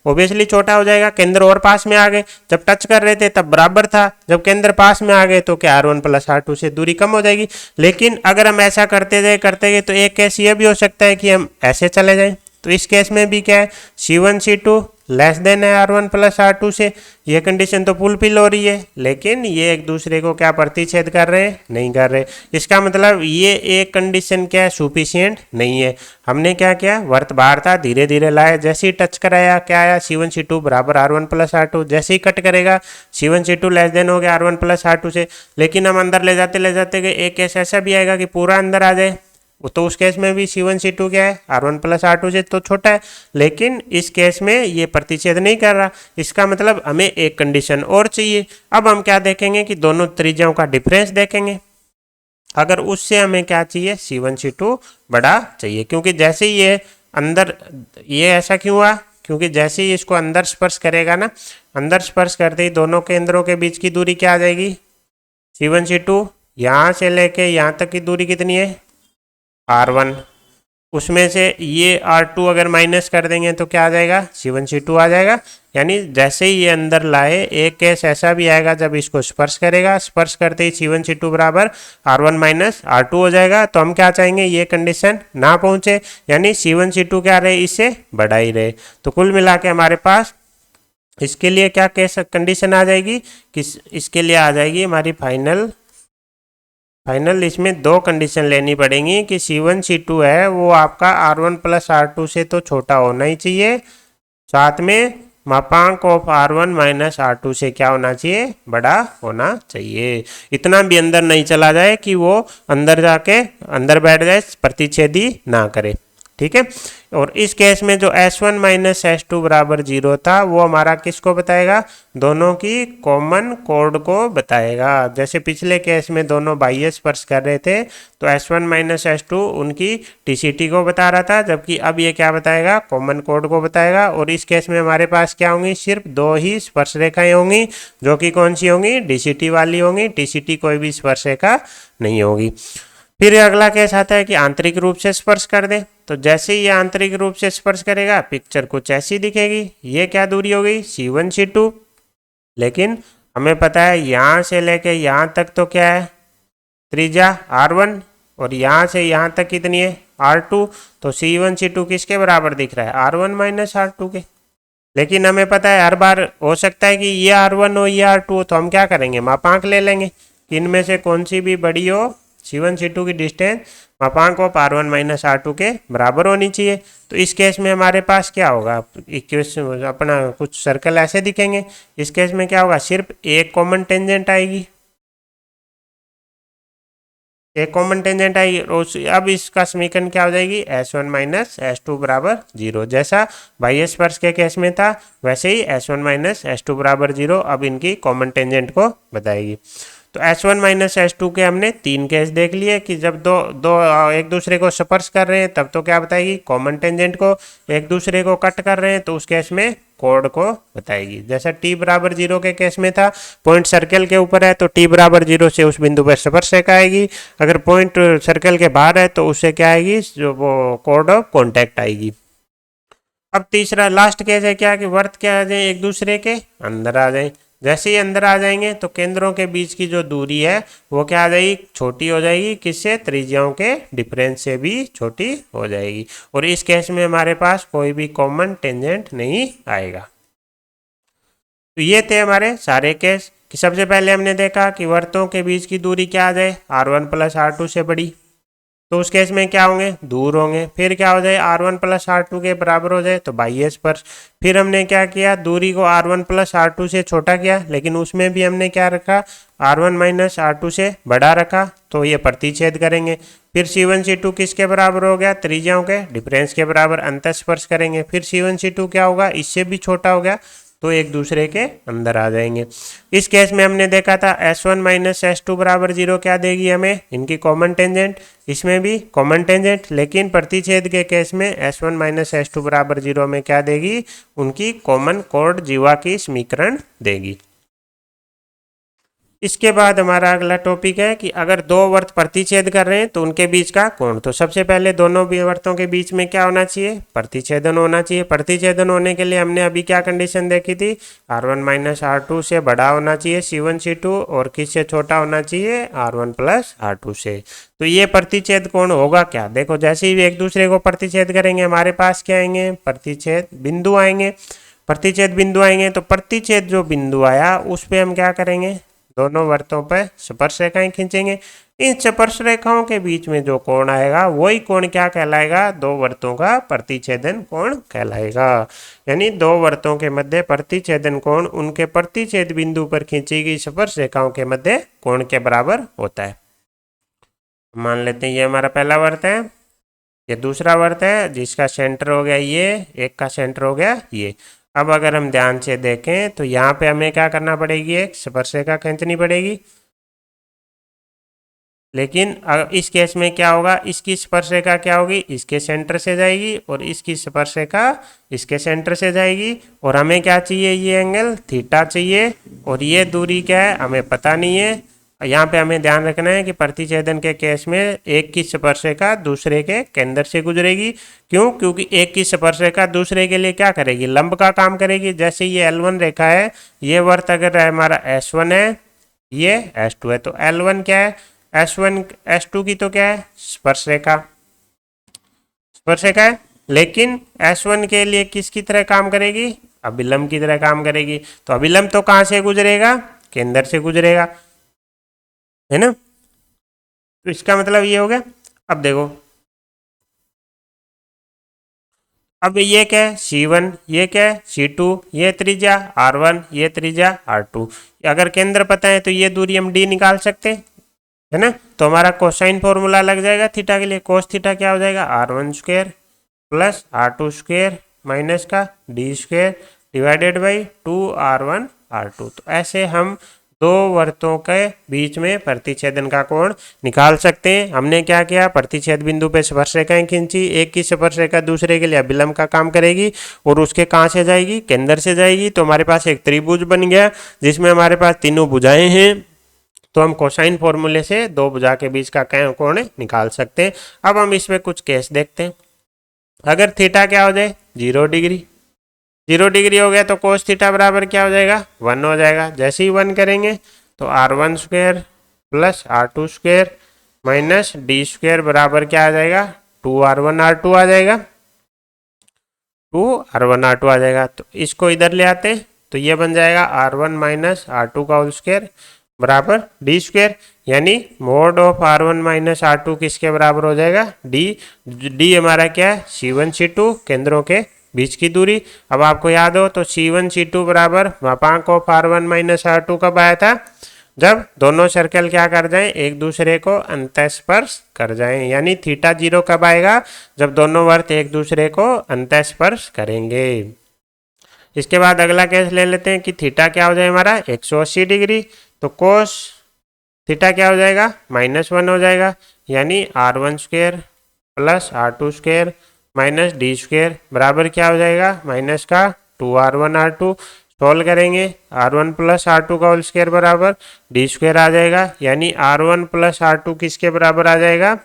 ओबियसली छोटा हो जाएगा। केंद्र और पास में आ गए, जब टच कर रहे थे तब बराबर था, जब केंद्र पास में आ गए तो क्या R1 प्लस R2 से दूरी कम हो जाएगी। लेकिन अगर हम ऐसा करते गए तो एक केस ये भी हो सकता है कि हम ऐसे चले जाएं। तो इस केस में भी क्या है, C1 C2 लेस देन है R1 प्लस R2 से। ये कंडीशन तो फुलफिल हो रही है, लेकिन ये एक दूसरे को क्या प्रतिच्छेद कर रहे हैं, नहीं कर रहे। इसका मतलब ये एक कंडीशन क्या है, सुफिशियंट नहीं है। हमने क्या किया, वर्त बाहर था, धीरे धीरे लाया, जैसे ही टच कराया क्या आया, C1 C2 बराबर R1 प्लस R2। जैसे ही कट करेगा C1 C2 लेस देन हो गया R1 प्लस R2 से। लेकिन हम अंदर ले जाते गए एक केस ऐसा भी आएगा कि पूरा अंदर आ जाए, तो उस केस में भी C1 C2 क्या है, R1 प्लस R2 से तो छोटा है। लेकिन इस केस में ये प्रतिच्छेद नहीं कर रहा, इसका मतलब हमें एक कंडीशन और चाहिए। अब हम क्या देखेंगे कि दोनों त्रिज्याओं का डिफरेंस देखेंगे। अगर उससे हमें क्या चाहिए, C1 C2 बड़ा चाहिए, क्योंकि जैसे ही ये अंदर, ये ऐसा क्यों हुआ, क्योंकि जैसे ही इसको अंदर स्पर्श करेगा ना, अंदर स्पर्श करते ही दोनों केंद्रों के बीच की दूरी क्या आ जाएगी, C1 C2 यहाँ से लेके यहाँ तक की दूरी कितनी है R1। उसमें से ये R2 अगर माइनस कर देंगे तो क्या आ जाएगा, C1 C2 आ जाएगा। यानी जैसे ही ये अंदर लाए, एक केस ऐसा भी आएगा जब इसको स्पर्श करेगा, स्पर्श करते ही C1 C2 बराबर R1 माइनस R2 हो जाएगा। तो हम क्या चाहेंगे, ये कंडीशन ना पहुंचे, यानी C1 C2 क्या रहे, इससे बड़ा ही रहे। तो कुल मिला के हमारे पास इसके लिए क्या केस कंडीशन आ जाएगी कि इसके लिए आ जाएगी हमारी फाइनल इसमें 2 कंडीशन लेनी पड़ेंगी कि C1 C2 है वो आपका R1 प्लस R2 से तो छोटा होना ही चाहिए, साथ में मापांक ऑफ R1 माइनस R2 से क्या होना चाहिए, बड़ा होना चाहिए। इतना भी अंदर नहीं चला जाए कि वो अंदर जाके अंदर बैठ जाए, प्रतिच्छेदी ना करे, ठीक है। और इस केस में जो S1 माइनस S2 बराबर 0 था वो हमारा किसको बताएगा, दोनों की कॉमन कोड को बताएगा। जैसे पिछले केस में दोनों बाह्य स्पर्श कर रहे थे तो S1 माइनस S2 उनकी TCT को बता रहा था, जबकि अब ये क्या बताएगा, कॉमन कोड को बताएगा। और इस केस में हमारे पास क्या होंगी, सिर्फ 2 ही स्पर्श रेखाएं होंगी, जो कि कौन सी होंगी, DCT वाली होंगी। TCT कोई भी स्पर्श रेखा नहीं होगी। फिर अगला केस आता है कि आंतरिक रूप से स्पर्श कर दे। तो जैसे ही ये आंतरिक रूप से स्पर्श करेगा पिक्चर कुछ ऐसी दिखेगी। ये क्या दूरी हो गई, C1 C2। लेकिन हमें पता है यहाँ से लेके यहाँ तक तो क्या है, त्रिज्या R1, और यहाँ से यहाँ तक कितनी है, R2। तो C1 C2 किसके बराबर दिख रहा है, R1 माइनस R2 के। लेकिन हमें पता है हर बार हो सकता है कि ये R1 हो ये R2 हो, तो हम क्या करेंगे, मापांक ले लेंगे कि इनमें से कौन सी भी बड़ी हो, C1 C2 की डिस्टेंस मापांक ऑफ R1 माइनस R2 के बराबर होनी चाहिए। तो इस केस में हमारे पास क्या होगा, इक्वेशन अपना कुछ सर्कल ऐसे दिखेंगे। इस केस में क्या होगा, सिर्फ एक कॉमन टेंजेंट आएगी, एक कॉमन टेंजेंट आई, अब इसका समीकरण क्या हो जाएगी, S1 माइनस S2 बराबर 0। जैसा बाह्य स्पर्श के केस में था वैसे ही S1 माइनस S2 बराबर 0 अब इनकी कॉमन टेंजेंट को बताएगी। तो S1 माइनस S2 के हमने 3 केस देख लिए कि जब दो दो एक दूसरे को स्पर्श कर रहे हैं तब तो क्या बताएगी, कॉमन टेंजेंट को। एक दूसरे को कट कर रहे हैं तो उस केस में कोड को बताएगी। जैसा t बराबर 0 के केस में था, पॉइंट सर्कल के ऊपर है तो t बराबर 0 से उस बिंदु पर स्पर्श रेखा आएगी। अगर पॉइंट सर्कल के बाहर है तो उससे क्या आएगी, जो वो कोड ऑफ कॉन्टैक्ट आएगी। अब तीसरा लास्ट केस है क्या, कि वर्त क्या आ जाए, एक दूसरे के अंदर आ जाए। जैसे ही अंदर आ जाएंगे तो केंद्रों के बीच की जो दूरी है वो क्या आ जाएगी, छोटी हो जाएगी। किससे, त्रिज्याओं के डिफरेंस से भी छोटी हो जाएगी। और इस केस में हमारे पास कोई भी कॉमन टेंजेंट नहीं आएगा। तो ये थे हमारे सारे केस कि सबसे पहले हमने देखा कि वर्तों के बीच की दूरी क्या आ जाए, R1 प्लस R2 से बड़ी, तो उस केस में क्या होंगे, दूर होंगे। फिर क्या हो जाए, R1 प्लस R2 के बराबर हो जाए तो बाह्य स्पर्श। फिर हमने क्या किया, दूरी को R1 प्लस R2 से छोटा किया, लेकिन उसमें भी हमने क्या रखा, R1 माइनस R2 से बड़ा रखा, तो ये प्रतिच्छेद करेंगे। फिर C1 C2 किसके बराबर हो गया, त्रिज्याओं के डिफरेंस के बराबर अंतः स्पर्श करेंगे। फिर C1 C2 क्या होगा, इससे भी छोटा हो गया तो एक दूसरे के अंदर आ जाएंगे। इस केस में हमने देखा था S1 माइनस S2 बराबर 0 क्या देगी हमें, इनकी कॉमन टेंजेंट। इसमें भी कॉमन टेंजेंट, लेकिन प्रतिच्छेद के केस में S1 माइनस S2 बराबर 0 में क्या देगी, उनकी कॉमन कोण जीवा की समीकरण देगी। इसके बाद हमारा अगला टॉपिक है कि अगर दो वर्त प्रतिच्छेद कर रहे हैं तो उनके बीच का कोण। तो सबसे पहले दोनों वर्तों के बीच में क्या होना चाहिए, प्रतिच्छेदन होना चाहिए। प्रतिच्छेदन होने के लिए हमने अभी क्या कंडीशन देखी थी, R1 माइनस R2 से बड़ा होना चाहिए C1 C2, और किससे छोटा होना चाहिए, R1 प्लस R2 से। तो ये प्रतिच्छेद कोण होगा क्या, देखो जैसे ही एक दूसरे को प्रतिच्छेद करेंगे हमारे पास क्या आएंगे, प्रतिच्छेद बिंदु आएंगे। प्रतिच्छेद बिंदु आएंगे तो प्रतिच्छेद जो बिंदु आया उस पर हम क्या करेंगे, दोनों वर्तों पर स्पर्श रेखाएं खींचेंगे। इन स्पर्श रेखाओं के बीच में जो कोण आएगा वही कोण क्या कहलाएगा, दो वर्तों का प्रतिच्छेदन कोण कहलाएगा। यानी दो वर्तों के मध्य प्रतिच्छेदन कोण उनके प्रतिच्छेद बिंदु पर खींची गई स्पर्श रेखाओं के मध्य कोण के बराबर होता है। मान लेते हैं ये हमारा पहला वर्त है, ये दूसरा वर्त है जिसका सेंटर हो गया ये, एक का सेंटर हो गया ये। अब अगर हम ध्यान से देखें तो यहाँ पे हमें क्या करना पड़ेगी, एक स्पर्श रेखा खींचनी पड़ेगी। लेकिन इस केस में क्या होगा, इसकी स्पर्श रेखा क्या होगी, इसके सेंटर से जाएगी, और इसकी स्पर्श रेखा इसके सेंटर से जाएगी। और हमें क्या चाहिए, ये एंगल थीटा चाहिए, और ये दूरी क्या है हमें पता नहीं है। यहाँ पे हमें ध्यान रखना है कि प्रतिच्छेदन के केस में एक की स्पर्श रेखा दूसरे के केंद्र से गुजरेगी। क्यों, क्योंकि एक की स्पर्श रेखा दूसरे के लिए क्या करेगी, लंब का काम करेगी। जैसे ये L1 रेखा है, ये वर्त अगर हमारा S1 है, ये S2 है, तो L1 क्या है, S1 S2 की तो क्या है, स्पर्श रेखा, स्पर्श रेखा है। लेकिन S1 के लिए किसकी तरह काम करेगी, अभिलंब की तरह काम करेगी। तो अभिलंब तो कहाँ से गुजरेगा, केंद्र से गुजरेगा, है ना। तो इसका मतलब ये हो गया। अब देखो, अब ये क्या है C1, ये क्या है C2, ये त्रिज्या R1, ये त्रिज्या R2। अगर केंद्र पता है तो ये दूरी हम D निकाल सकते हैं, है ना। तो हमारा कोसाइन फॉर्मूला लग जाएगा थीटा के लिए। कोस थीटा क्या हो जाएगा, R1 square plus R2 square minus का D square divided by 2R1 R2। तो ऐसे हम दो वर्तों के बीच में प्रतिच्छेदन का कोण निकाल सकते हैं। हमने क्या किया, प्रतिच्छेद बिंदु पे स्पर्श रेखाएं खींची। एक की स्पर्श रेखा दूसरे के लिए अभिलंब का काम करेगी, और उसके कहाँ से जाएगी, केंद्र से जाएगी। तो हमारे पास एक त्रिभुज बन गया जिसमें हमारे पास तीनों भुजाएं हैं। तो हम कोसाइन फॉर्मूले से दो भुजा के बीच का कोण निकाल सकते हैं। अब हम इसमें कुछ केस देखते हैं। अगर थीटा क्या हो जाए, 0 डिग्री, 0 डिग्री हो गया तो कोस थीटा बराबर क्या हो जाएगा, 1 हो जाएगा। जैसे ही 1 करेंगे तो R1 square plus R2 square minus D square बराबर क्या आ जाएगा, 2R1 R2 आ जाएगा, 2R1 R2 आ जाएगा। तो इसको इधर ले आते हैं तो ये बन जाएगा R1 माइनस R2 का होल स्क्वायर बराबर D स्क्वायर। यानी mode of R1 minus R2 किसके बराबर हो जाएगा, D हमारा क्या है, C1 C2 केंद्रों के बीच की दूरी। अब आपको याद हो तो C1 C2 बराबर मापांक ऑफ R1 माइनस R2 कब आया था, जब दोनों सर्कल क्या कर जाएं, एक दूसरे को अंतःस्पर्श कर जाएं। यानी थीटा 0 कब आएगा, जब दोनों वर्त एक दूसरे को अंतःस्पर्श करेंगे। इसके बाद अगला केस ले लेते हैं कि थीटा क्या हो जाए हमारा 180 डिग्री, तो कोस थीटा क्या हो जाएगा -1 हो जाएगा। यानी R1 square plus R2 square minus D square बराबर क्या हो जाएगा, माइनस का 2R1 R2। सोल्व करेंगे R1 प्लस R2 का होल स्क्वेयर बराबर डी स्क्वेयर आ जाएगा। यानी R1 प्लस R2 किसके बराबर आ जाएगा,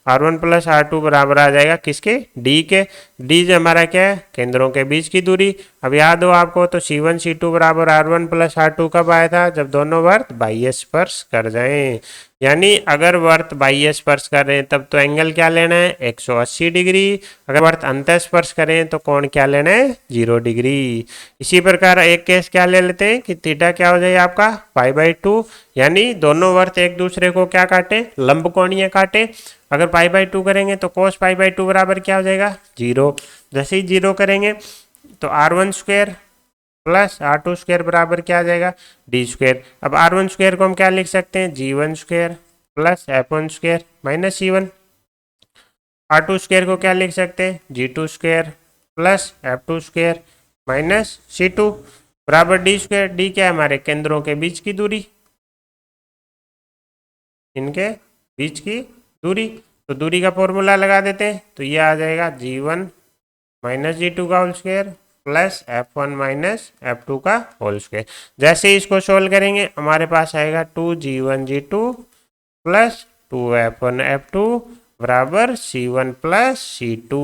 R1 प्लस R2 बराबर आ जाएगा किसके, D के। D जो हमारा क्या है, केंद्रों के बीच की दूरी। अब याद हो आपको तो C1 C2 बराबर R1 प्लस R2 कब आया था, जब दोनों वर्त बाह्य स्पर्श कर जाएं। यानी अगर वर्त बाह्य स्पर्श कर रहे हैं तब तो एंगल क्या लेना है 180 डिग्री। अगर वर्त अंतः स्पर्श करें तो कोण क्या लेना है 0 डिग्री। इसी प्रकार एक केस क्या ले लेते हैं कि थीटा क्या हो जाए आपका π/2। यानी दोनों वर्त एक दूसरे को क्या काटे, लंब कोणीय काटे। अगर π/2 करेंगे तो cos π/2 बराबर क्या हो जाएगा 0। जैसे ही 0 करेंगे तो R1 square plus R2 square बराबर क्या आ जाएगा D स्क्वेयर। अब R1 स्क्वेयर को हम क्या लिख सकते हैं, G1 square plus F1 square minus C1। R2 square को क्या लिख सकते हैं, G2 square plus F2 square minus C2 बराबर D स्क्वेयर। D क्या है, हमारे केंद्रों के बीच की दूरी, इनके बीच की दूरी। तो दूरी का फॉर्मूला लगा देते हैं, तो ये आ जाएगा G1 माइनस G2 का whole square plus F1 minus F2 का होल स्क्वेयर। जैसे ही इसको सोल्व करेंगे हमारे पास आएगा 2G1 G2 plus 2F1 F2 बराबर C1 प्लस C2।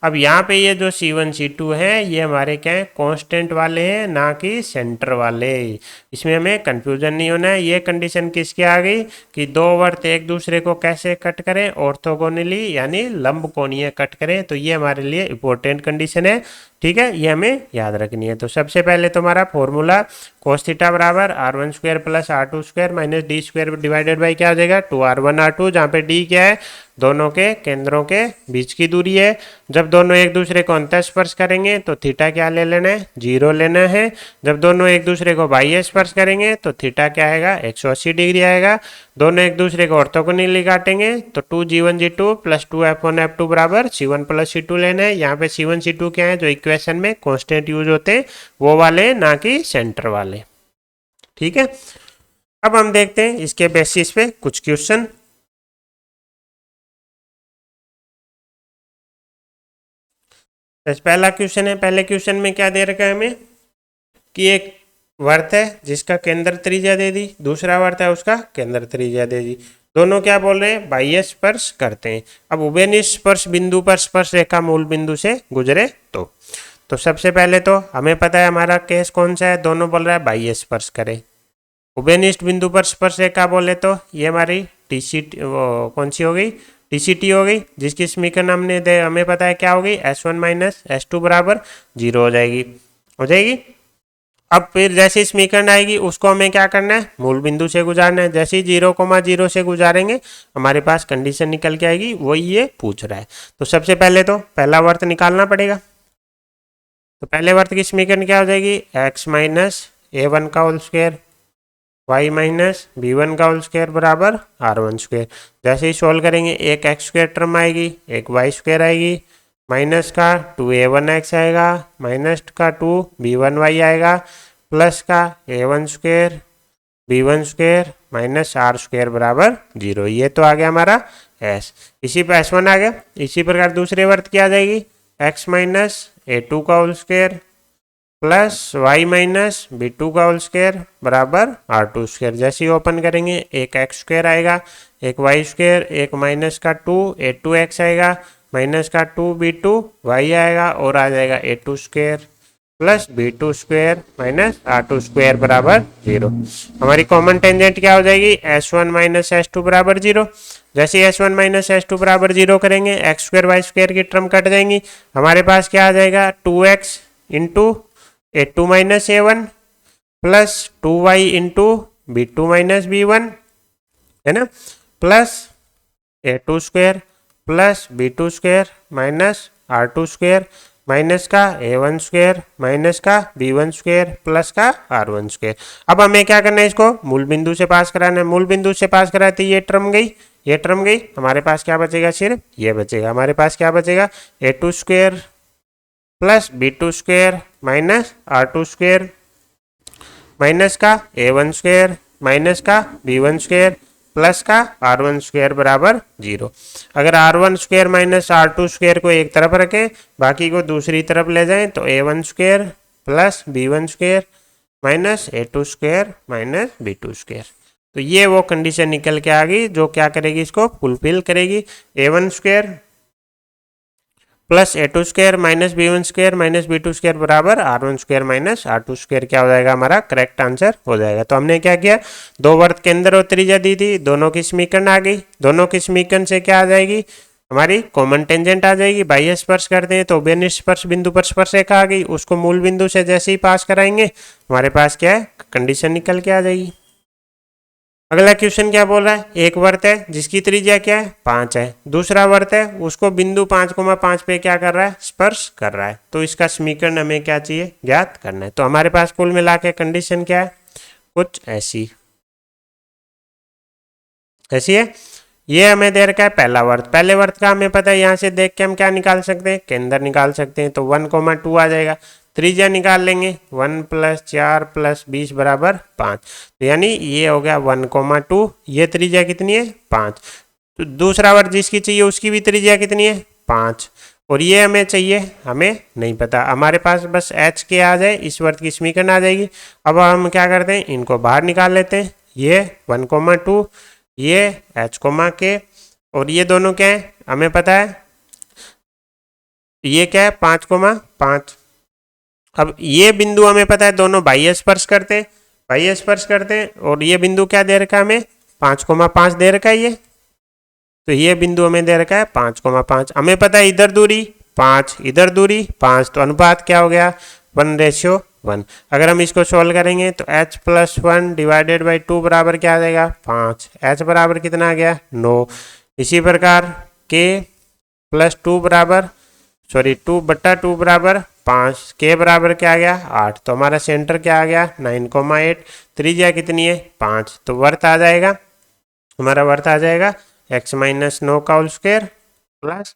अब यहाँ पे ये जो C1 C2 है ये हमारे क्या है, कांस्टेंट वाले हैं, ना कि सेंटर वाले। इसमें हमें कंफ्यूजन नहीं होना है। ये कंडीशन किसकी आ गई कि दो वर्त एक दूसरे को कैसे कट करें, ऑर्थोगोनली यानी लंब कोणीय कट करें। तो ये हमारे लिए इंपॉर्टेंट कंडीशन है, ठीक है, ये हमें याद रखनी है। तो सबसे पहले तुम्हारा फॉर्मूला cos थीटा बराबर R1 square plus R2 square minus D square divided by क्या हो जाएगा 2R1 R2, जहाँ पे D क्या है, दोनों के केंद्रों के बीच की दूरी है। जब दोनों एक दूसरे को अंतः स्पर्श करेंगे तो थीटा क्या ले लेना है 0 लेना है। जब दोनों एक दूसरे को बाह्य स्पर्श करेंगे तो थीटा क्या आएगा 180 डिग्री आएगा। दोनों एक दूसरे को ऑर्थोगोनली काटेंगे तो 2G1 G2 plus 2F1 F2 बराबर C1 प्लस C2 लेना है। यहाँ पे C1 C2 क्या है, जो इक्वेशन में कांस्टेंट यूज होते हैं वो वाले, ना कि सेंटर वाले, ठीक है। अब हम देखते हैं इसके बेसिस पे कुछ क्वेश्चन। पहला क्वेश्चन है, पहले क्वेश्चन में क्या दे रखा है हमें कि एक वर्त है जिसका केंद्र त्रिज्या दे दी, दूसरा वर्त है उसका केंद्र त्रिज्या दे दी। दोनों क्या बोल रहे हैं, बाह्य स्पर्श करते हैं। अब उभयनिष्ठ स्पर्श बिंदु पर स्पर्श रेखा मूल बिंदु से गुजरे तो सबसे पहले तो हमें पता है हमारा केस कौन सा है, दोनों बोल रहा है बाह्य स्पर्श करे। उभयनिष्ठ बिंदु पर स्पर्श रेखा बोले तो ये हमारी टीसीटी कौन सी हो गई, टीसीटी हो गई, जिसकी समीकरण हमें पता है क्या होगी S1 माइनस S2 बराबर 0 हो जाएगी। अब फिर जैसे समीकरण आएगी उसको हमें क्या करना है, मूल बिंदु से गुजारना है। जैसे ही 0,0 से गुजारेंगे हमारे पास कंडीशन निकल के आएगी, वही ये पूछ रहा है। तो सबसे पहले तो पहला वर्त निकालना पड़ेगा। तो पहले वर्त की समीकरण क्या हो जाएगी, x माइनस A1 का whole square y minus B1 का होल स्क्वायर बराबर R1 स्क्वायर। जैसे ही सोल्व करेंगे एक x स्क्वायर टर्म आएगी, एक y स्क्वायर आएगी, माइनस का 2A1x आएगा, माइनस का 2B1y आएगा, प्लस का A1 square B1 square minus R square बराबर 0। ये तो आ गया हमारा S, इसी पर S1 आ गया। इसी प्रकार दूसरे वर्त की आ जाएगी x माइनस A2 का whole square plus y minus B2 का होल स्क्वायर बराबर R2 स्क्वायर। जैसे ही ओपन करेंगे एक x स्क्वायर आएगा, एक y स्क्वायर, एक माइनस का 2A2x आएगा, माइनस का 2B2y आएगा और आ जाएगा A2 square plus B2 square minus R2 square बराबर 0। हमारी कॉमन टेंजेंट क्या हो जाएगी, S1 माइनस S2 बराबर 0। जैसे S1 माइनस S2 बराबर 0 करेंगे x स्क्वायर y स्क्वायर की टर्म कट जाएंगी, हमारे पास क्या आ जाएगा 2x into A2 minus A1 plus 2y into B2 minus B1 है ना, plus A2 square plus B2 square minus R2 square minus का a1 स्क्वायर माइनस का b1 स्क्वायर प्लस का r1 स्क्वायर। अब हमें क्या करना है, इसको मूल बिंदु से पास कराना है। मूल बिंदु से पास कराए तो ये टर्म गई, ये टर्म गई, हमारे पास क्या बचेगा, सिर्फ ये बचेगा। हमारे पास क्या बचेगा, a2 square plus b2 square minus r2 square minus का a1 स्क्वायर माइनस का b1 स्क्वायर प्लस का r1 स्क्वायर बराबर 0। अगर r1 square minus r2 square को एक तरफ रखें, बाकी को दूसरी तरफ ले जाएं तो a1 square plus b1 square minus a2 square minus b2 square. तो ये वो कंडीशन निकल के आ गई जो क्या करेगी, इसको फुलफिल करेगी। a1 square plus a2 square minus b1 square minus b2 square बराबर r1 square minus r2 square क्या हो जाएगा, हमारा करेक्ट आंसर हो जाएगा। तो हमने क्या किया, दो वर्त केंद्र और त्रिज्या दी थी, दोनों की समीकरण आ गई। दोनों की समीकरण से क्या आ जाएगी, हमारी कॉमन टेंजेंट आ जाएगी। बाह्य स्पर्श करते हैं तो उभयनिष्ठ स्पर्श बिंदु पर स्पर्शरेखा आ गई, उसको मूल बिंदु से जैसे ही पास कराएंगे हमारे पास क्या है, कंडीशन निकल के आ जाएगी। अगला क्वेश्चन क्या बोल रहा है, एक वर्त है जिसकी त्रिज्या क्या है, 5 है। दूसरा वर्त है उसको बिंदु 5,5 पे क्या कर रहा है, स्पर्श कर रहा है। तो इसका समीकरण हमें क्या चाहिए, ज्ञात करना है। तो हमारे पास कुल मिला के कंडीशन क्या है, कुछ ऐसी ऐसी है। ये हमें दे रखा है पहला वर्त। पहले वर्त का हमें पता है, यहाँ से देख के हम क्या निकाल सकते हैं, केंद्र निकाल सकते हैं। तो 1,2 आ जाएगा। त्रिज्या निकाल लेंगे, 1 + 4 + 20 बराबर 5। तो यानी ये हो गया 1,2। ये त्रिज्या कितनी है, 5। तो दूसरा वर्त जिसकी चाहिए उसकी भी त्रिज्या कितनी है, 5। और ये हमें चाहिए, हमें नहीं पता। हमारे पास बस h के आ जाए, इस वर्त की समीकरण आ जाएगी। अब हम क्या करते हैं, इनको बाहर निकाल लेते हैं। ये 1,2, ये h, के, और ये दोनों क्या है, हमें पता है ये क्या है, 5,5। अब ये बिंदु हमें पता है दोनों बाह्य स्पर्श करते हैं, बाह्य स्पर्श करते हैं। और ये बिंदु क्या दे रखा है हमें, 5,5 दे रखा है ये। तो ये बिंदु हमें दे रखा है 5,5। हमें पता है इधर दूरी 5, इधर दूरी 5, तो अनुपात क्या हो गया, 1:1। अगर हम इसको सोल्व करेंगे तो h + 1 डिवाइडेड बाई 2 बराबर क्या आ जाएगा, 5। h बराबर कितना आ गया, 9। इसी प्रकार k + 2 बराबर 2/2 बराबर 5, k बराबर क्या आ गया, 8। तो हमारा सेंटर क्या आ गया, 9,8। त्रिज्या कितनी है, 5। तो वर्त आ जाएगा, हमारा वर्त आ जाएगा x - 9 का होल स्क्वायर प्लस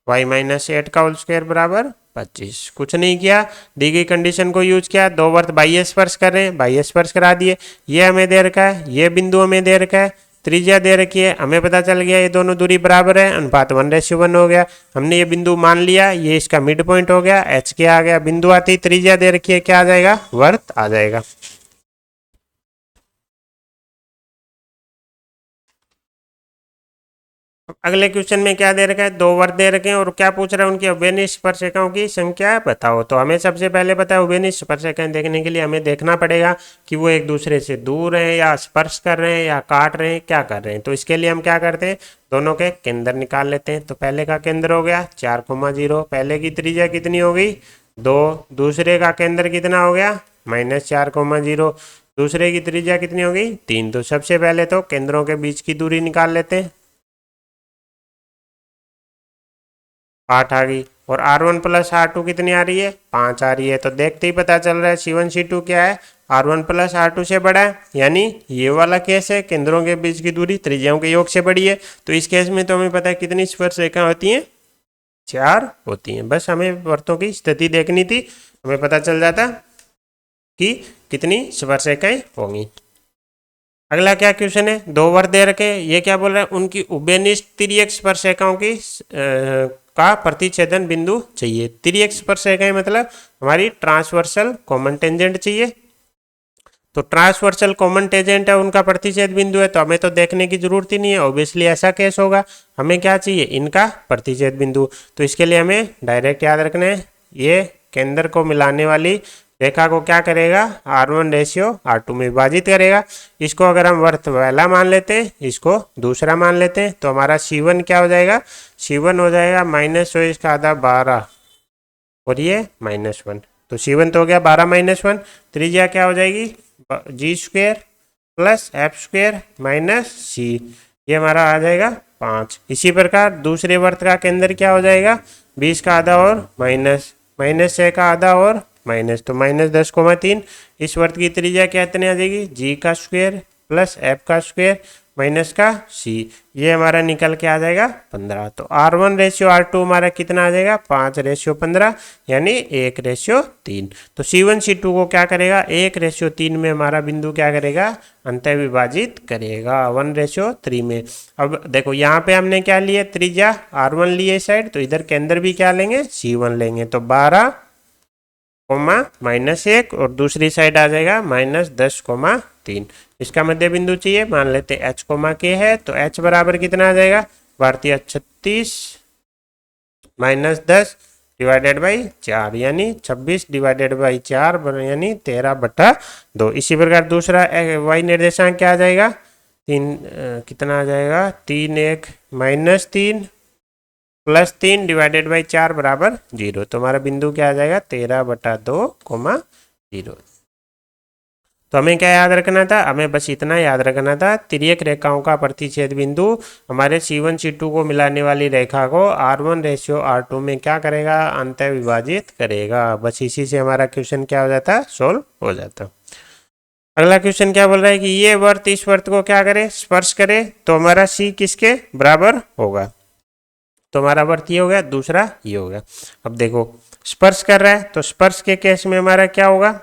y - 8 का होल स्क्वायर बराबर 25। कुछ नहीं किया, दी गई कंडीशन को यूज किया। दो वर्त बाह्य स्पर्श कर रहे हैं, बाह्य स्पर्श करा दिए। ये हमें दे रखा है, ये बिंदु हमें दे रखा है, त्रिज्या दे रखी है। हमें पता चल गया ये दोनों दूरी बराबर है, अनुपात 1:1 हो गया। हमने ये बिंदु मान लिया, ये इसका मिड पॉइंट हो गया, h के आ गया। बिंदु आती त्रिज्या दे रखी है, क्या आ जाएगा, वर्त आ जाएगा। अगले क्वेश्चन में क्या दे रखा है, दो वर्त दे रखे हैं और क्या पूछ रहा है, उनकी उभयनिष्ठ स्पर्शरेखाओं की संख्या बताओ। तो हमें सबसे पहले पता है उभयनिष्ठ स्पर्शरेखाएं देखने के लिए हमें देखना पड़ेगा कि वो एक दूसरे से दूर हैं या स्पर्श कर रहे हैं या काट रहे हैं, क्या कर रहे हैं। तो इसके लिए हम क्या करते हैं, दोनों के केंद्र निकाल लेते हैं। तो पहले का केंद्र हो गया 4,0। पहले की त्रिज्या कितनी हो गई, 2। दूसरे का केंद्र कितना हो गया, -4,0। दूसरे की त्रिज्या कितनी हो गई, 3। तो सबसे पहले तो केंद्रों के बीच की दूरी निकाल लेते हैं, 8 आ गई। और R1 + R2 कितनी आ रही है, 5 आ रही है। तो देखते ही पता चल रहा है C1 C2 क्या है, R1 + R2 से बड़ा है। यानी ये वाला केस है, केंद्रों के बीच की दूरी त्रिज्याओं के योग से बड़ी है। तो इस केस में तो हमें पता है कितनी स्पर्शरेखाएं होती हैं, 4 होती हैं। बस हमें वर्तों की स्थिति देखनी थी, हमें पता चल जाता कि कितनी स्पर्शरेखाएं होंगी। अगला क्या क्वेश्चन है, दो वर्त दे रखे, ये क्या बोल रहा है, उनकी उभयनिष्ठ तिर्यक स्पर्शरेखाओं की का प्रतिच्छेदन बिंदु चाहिए। तिर्यक स्पर्शरेखाएं मतलब हमारी ट्रांसवर्सल कॉमन टेंजेंट चाहिए। तो ट्रांसवर्सल कॉमन टेंजेंट है, उनका प्रतिच्छेद बिंदु है, तो हमें तो देखने की जरूरत ही नहीं है, ऑब्वियसली ऐसा केस होगा। हमें क्या चाहिए, इनका प्रतिच्छेद बिंदु। तो इसके लिए हमें डायरेक्ट याद रखना है, ये केंद्र को मिलाने वाली रेखा को क्या करेगा, R1:R2 में विभाजित करेगा। इसको अगर हम वर्त पहला मान लेते हैं, इसको दूसरा मान लेते हैं, तो हमारा C1 क्या हो जाएगा, C1 हो जाएगा -12 और ये -1। तो C1 तो हो गया 12 - 1। त्रिज्या क्या हो जाएगी, g² + f² - c। ये हमारा आ जाएगा 5। इसी प्रकार दूसरे वर्त का केंद्र क्या हो जाएगा, 20 का आधा और -6 का आधा और माइनस, तो -10,3। इस वर्त की त्रिज्या क्या इतनी आ जाएगी, जी का स्क्वायर प्लस एफ का स्क्वायर माइनस का सी, ये हमारा निकल के आ जाएगा 15। तो R1/R2 हमारा कितना आ जाएगा, 5/15 यानी 1/3। तो C1 C2 को क्या करेगा, 1/3 में हमारा बिंदु क्या करेगा, अंत विभाजित करेगा 1/3 में। अब देखो यहाँ पे हमने क्या लिया, त्रिज्या R1 लिए साइड, तो इधर के अंदर भी क्या लेंगे, C1 लेंगे। तो 12 कोमा -1 और दूसरी साइड आ जाएगा -10,3। इसका मध्य बिंदु चाहिए, मान लेते h कोमा के है, तो h बराबर कितना आ जाएगा, भारतीय 36 -10 डिवाइडेड बाई 4 यानी 26 डिवाइडेड बाई 4 यानी 13/2। इसी प्रकार दूसरा y निर्देशांक क्या आ जाएगा, 3 कितना आ जाएगा, 3 1 -3 +3 डिवाइडेड बाई 4 बराबर 0। तो हमारा बिंदु क्या आ जाएगा, 13/2,0। तो हमें क्या याद रखना था, हमें बस इतना याद रखना था, तिर्यक रेखाओं का प्रतिच्छेद बिंदु हमारे C1 C2 को मिलाने वाली रेखा को R1/R2 में क्या करेगा, अंत विभाजित करेगा। बस इसी से हमारा क्वेश्चन क्या हो जाता, सोल्व हो जाता। अगला क्वेश्चन क्या बोल रहा है कि ये वर्त इस वर्त को क्या करे, स्पर्श करे, तो हमारा C किसके बराबर होगा। तो हमारा वर्त ये हो गया, दूसरा ये हो गया। अब देखो स्पर्श कर रहा है, तो स्पर्श के केस में हमारा क्या होगा,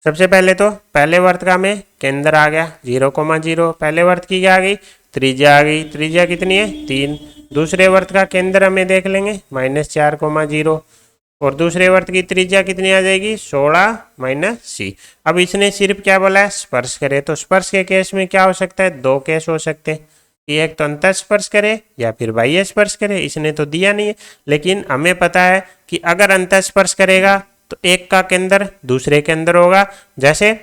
सबसे पहले तो पहले वर्त का में केंद्र आ गया 0,0, पहले वर्त की क्या आ गई, त्रिज्या आ गई, त्रिज्या कितनी है 3। दूसरे वर्त का केंद्र हमें देख लेंगे -4,0 और दूसरे वर्त की त्रिज्या कितनी आ जाएगी 16 -c। अब इसने सिर्फ क्या बोला है, स्पर्श करे, तो स्पर्श के केस में क्या हो सकता है, दो केस हो सकते हैं कि एक तो अंतः स्पर्श करे या फिर बाह्य स्पर्श करे। इसने तो दिया नहीं है, लेकिन हमें पता है कि अगर अंतः स्पर्श करेगा तो एक का केंद्र दूसरे के अंदर होगा। जैसे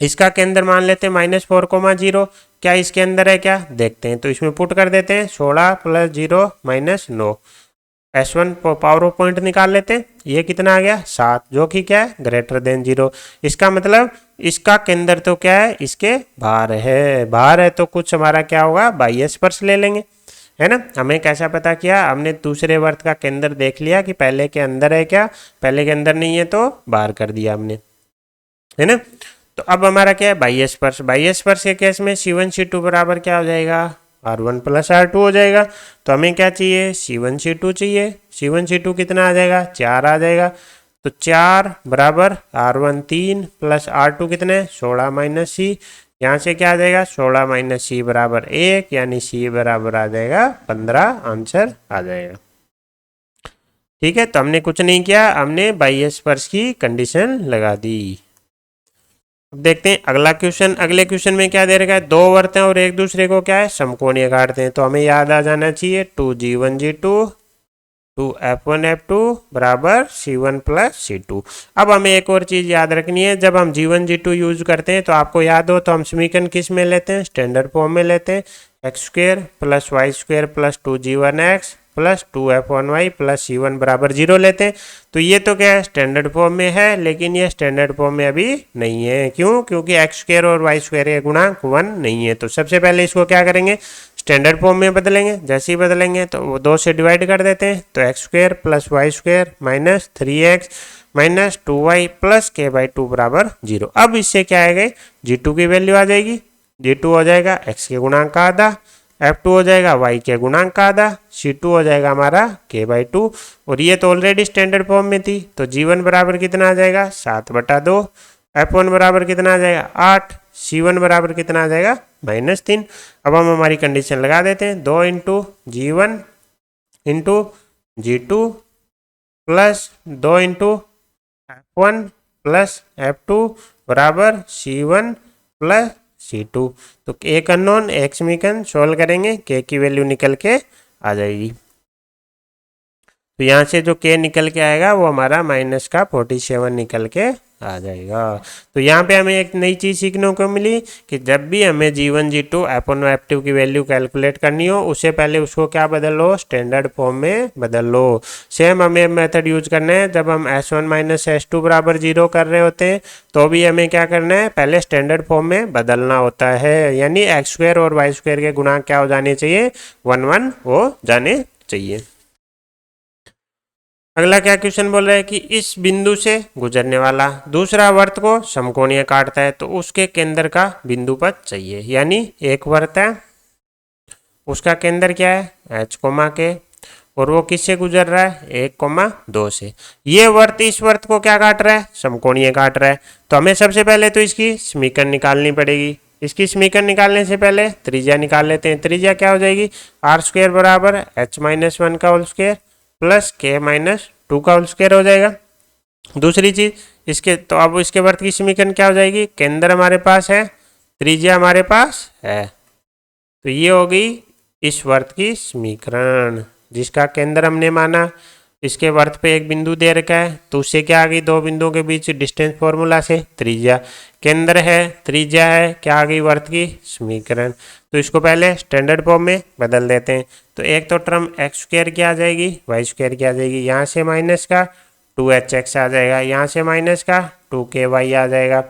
इसका केंद्र मान लेते हैं -4,0, क्या इसके अंदर है, क्या देखते हैं, तो इसमें पुट कर देते हैं 16 + 0 -9, S1 पावर ऑफ पॉइंट निकाल लेते हैं, ये कितना आ गया 7, जो कि क्या है >0। इसका मतलब इसका केंद्र तो क्या है, इसके बाहर है, बाहर है, तो कुछ हमारा क्या होगा, बाह्य स्पर्श ले लेंगे, है ना। हमें कैसा पता किया, हमने दूसरे वर्त का केंद्र देख लिया कि पहले के अंदर है, क्या पहले के अंदर नहीं है तो बाहर कर दिया हमने, है ना। तो अब हमारा क्या है, बाह्य स्पर्श, बाह्य स्पर्श के केस में C1 C2 बराबर क्या हो जाएगा, R1 + R2 हो जाएगा। तो हमें क्या चाहिए, C1 C2 चाहिए। C1 C2 कितना आ जाएगा, 4 आ जाएगा। तो 4 बराबर R1 3 + R2 कितने 16 -c, यहाँ से क्या आ जाएगा 16 - c बराबर 1 यानी c बराबर आ जाएगा 15, आंसर आ जाएगा। ठीक है, तो हमने कुछ नहीं किया, हमने बाह्य स्पर्श की कंडीशन लगा दी। अब देखते हैं अगला क्वेश्चन। अगले क्वेश्चन में क्या दे रखा है, दो वर्त हैं और एक दूसरे को क्या है, समकोणीय काटते हैं। तो हमें याद आ जाना चाहिए 2G1 G2 2F1 F2 बराबर C1 + C2। अब हमें एक और चीज़ याद रखनी है, जब हम G1 G2 यूज करते हैं तो आपको याद हो तो हम समीकरण किस में लेते हैं, स्टैंडर्ड फॉर्म में लेते हैं, x² + y² + 2G1x + 2F1y + C1 बराबर 0 लेते हैं। तो ये तो क्या है, स्टैंडर्ड फॉर्म में है, लेकिन ये स्टैंडर्ड फॉर्म में अभी नहीं है। क्यों, क्योंकि x² और y² के गुणांक 1 नहीं है। तो सबसे पहले इसको क्या करेंगे, स्टैंडर्ड फॉर्म में बदलेंगे। जैसे ही बदलेंगे तो वो 2 से डिवाइड कर देते हैं, तो x² + y² - 3x - 2y + k/2 बराबर 0। अब इससे क्या आएगा, G2 की वैल्यू आ जाएगी, G2 हो जाएगा x के गुणांक का आधा, F2 हो जाएगा y के गुणांक का आधा, C2 हो जाएगा हमारा k/2। और ये तो ऑलरेडी स्टैंडर्ड फॉर्म में थी, तो G1 बराबर कितना आ जाएगा 7/2, F1 बराबर कितना आ जाएगा 8, C1 बराबर कितना आ जाएगा -3। अब हम हमारी कंडीशन लगा देते हैं, 2 × G1 × G2 + 2 × F1 + F2 बराबर C1 + C2। तो एक अननोन एक समीकरण सोल्व करेंगे, k की वैल्यू निकल के आ जाएगी। तो यहाँ से जो k निकल के आएगा वो हमारा -47 निकल के आ जाएगा। तो यहाँ पे हमें एक नई चीज़ सीखने को मिली कि जब भी हमें G1 G2 F1 F2 की वैल्यू कैलकुलेट करनी हो, उससे पहले उसको क्या बदल लो, स्टैंडर्ड फॉर्म में बदल लो। सेम हमें मेथड यूज करना है, जब हम S1 - S2 बराबर 0 कर रहे होते हैं तो भी हमें क्या करना है, पहले स्टैंडर्ड फॉर्म में बदलना होता है। यानी x² और y² के गुणांक क्या हो जाने चाहिए, 1 1 हो जाने चाहिए। अगला क्या क्वेश्चन बोल रहा है कि इस बिंदु से गुजरने वाला दूसरा वर्त को समकोणीय काटता है तो उसके केंद्र का बिंदु पद चाहिए। यानी एक वर्त है, उसका केंद्र क्या है h कोमा के, और वो किससे गुजर रहा है 1,2 से। ये वर्त इस वर्त को क्या काट रहा है समकोणीय काट रहा है। तो हमें सबसे पहले तो इसकी समीकरण निकालनी पड़ेगी। इसकी समीकरण निकालने से पहले त्रिज्या निकाल लेते हैं। त्रिज्या क्या हो जाएगी r² बराबर h-1 का होल स्क्वायर प्लस k-2 का होल स्क्वायर हो जाएगा। दूसरी चीज इसके, तो अब इसके वर्त की समीकरण क्या हो जाएगी, केंद्र हमारे पास है, त्रिज्या हमारे पास है, तो ये हो गई इस वर्त की समीकरण जिसका केंद्र हमने माना। इसके वर्त पे एक बिंदु दे रखा है तो उससे क्या आ गई, दो बिंदुओं के बीच डिस्टेंस फॉर्मूला से त्रिज्या, केंद्र है, त्रिज्या है, क्या आ गई वर्त की समीकरण। तो इसको पहले स्टैंडर्ड फॉर्म में बदल देते हैं। तो एक तो टर्म x² की आ जाएगी, y² की आ जाएगी, यहाँ से माइनस का 2hx आ जाएगा, यहाँ से माइनस का 2ky आ जाएगा।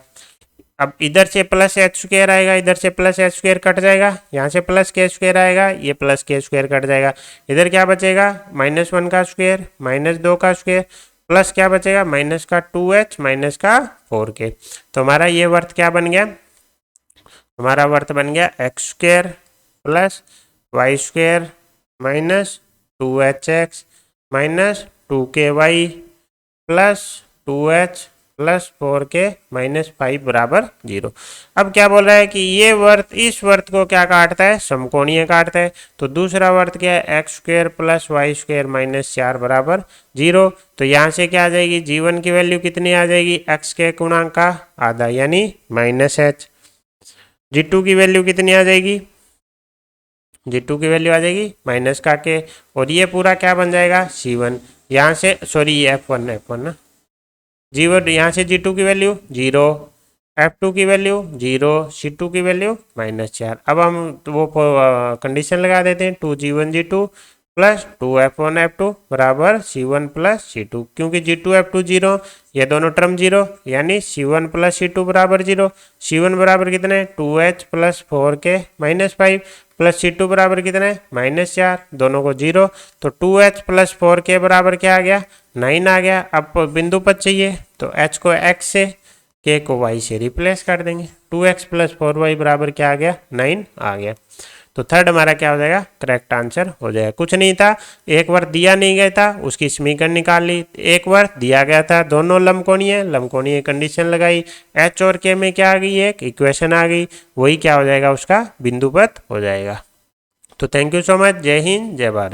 अब इधर से प्लस h² आएगा, इधर से प्लस h² कट जाएगा, यहाँ से प्लस k² आएगा, ये प्लस k² कट जाएगा, इधर क्या बचेगा -1 का स्क्वायर माइनस 2 का स्क्वायर प्लस क्या बचेगा माइनस का 2h माइनस का 4k। तो हमारा ये वर्त क्या बन गया, हमारा वर्त बन गया x² plus y² minus 2hx minus 2ky plus 2h plus 4k minus 5 बराबर 0। अब क्या बोल रहा है कि ये वर्त इस वर्त को क्या काटता है समकोणीय काटता है। तो दूसरा वर्त क्या है x² प्लस y² माइनस 4 बराबर 0। तो यहाँ से क्या आ जाएगी, g1 की वैल्यू कितनी आ जाएगी, x के गुणांक का आधा यानी -h। g2 की वैल्यू कितनी आ जाएगी, g2 की वैल्यू आ जाएगी माइनस का के, और ये पूरा क्या बन जाएगा c1, यहाँ से सॉरी ये f1 ना, g1 यहाँ से g2 की वैल्यू 0, f2 की वैल्यू 0, c2 की वैल्यू -4। अब हम वो कंडीशन लगा देते हैं 2g1 g2 plus 2f1 f2 बराबर c1 प्लस c2, क्योंकि g2 f2 0, ये दोनों टर्म 0 यानी c1 प्लस c2 बराबर 0। c1 बराबर कितने 2h plus 4k minus 5 plus c2 बराबर कितने -4, दोनों को 0। तो 2h प्लस 4k बराबर क्या आ गया 9 आ गया। अब बिंदु पद चाहिए तो h को x से k को y से रिप्लेस कर देंगे, 2x प्लस 4y बराबर क्या आ गया 9 आ गया। तो थर्ड हमारा क्या हो जाएगा करेक्ट आंसर हो जाएगा। कुछ नहीं था, एक वर्त दिया नहीं गया था उसकी समीकरण निकाल ली, एक वर्त दिया गया था दोनों लंबकोणीय, लंबकोणीय कंडीशन लगाई, h और k में क्या आ गई एक इक्वेशन आ गई, वही क्या हो जाएगा उसका बिंदु पद हो जाएगा। तो थैंक यू सो मच, जय हिंद जय भारत।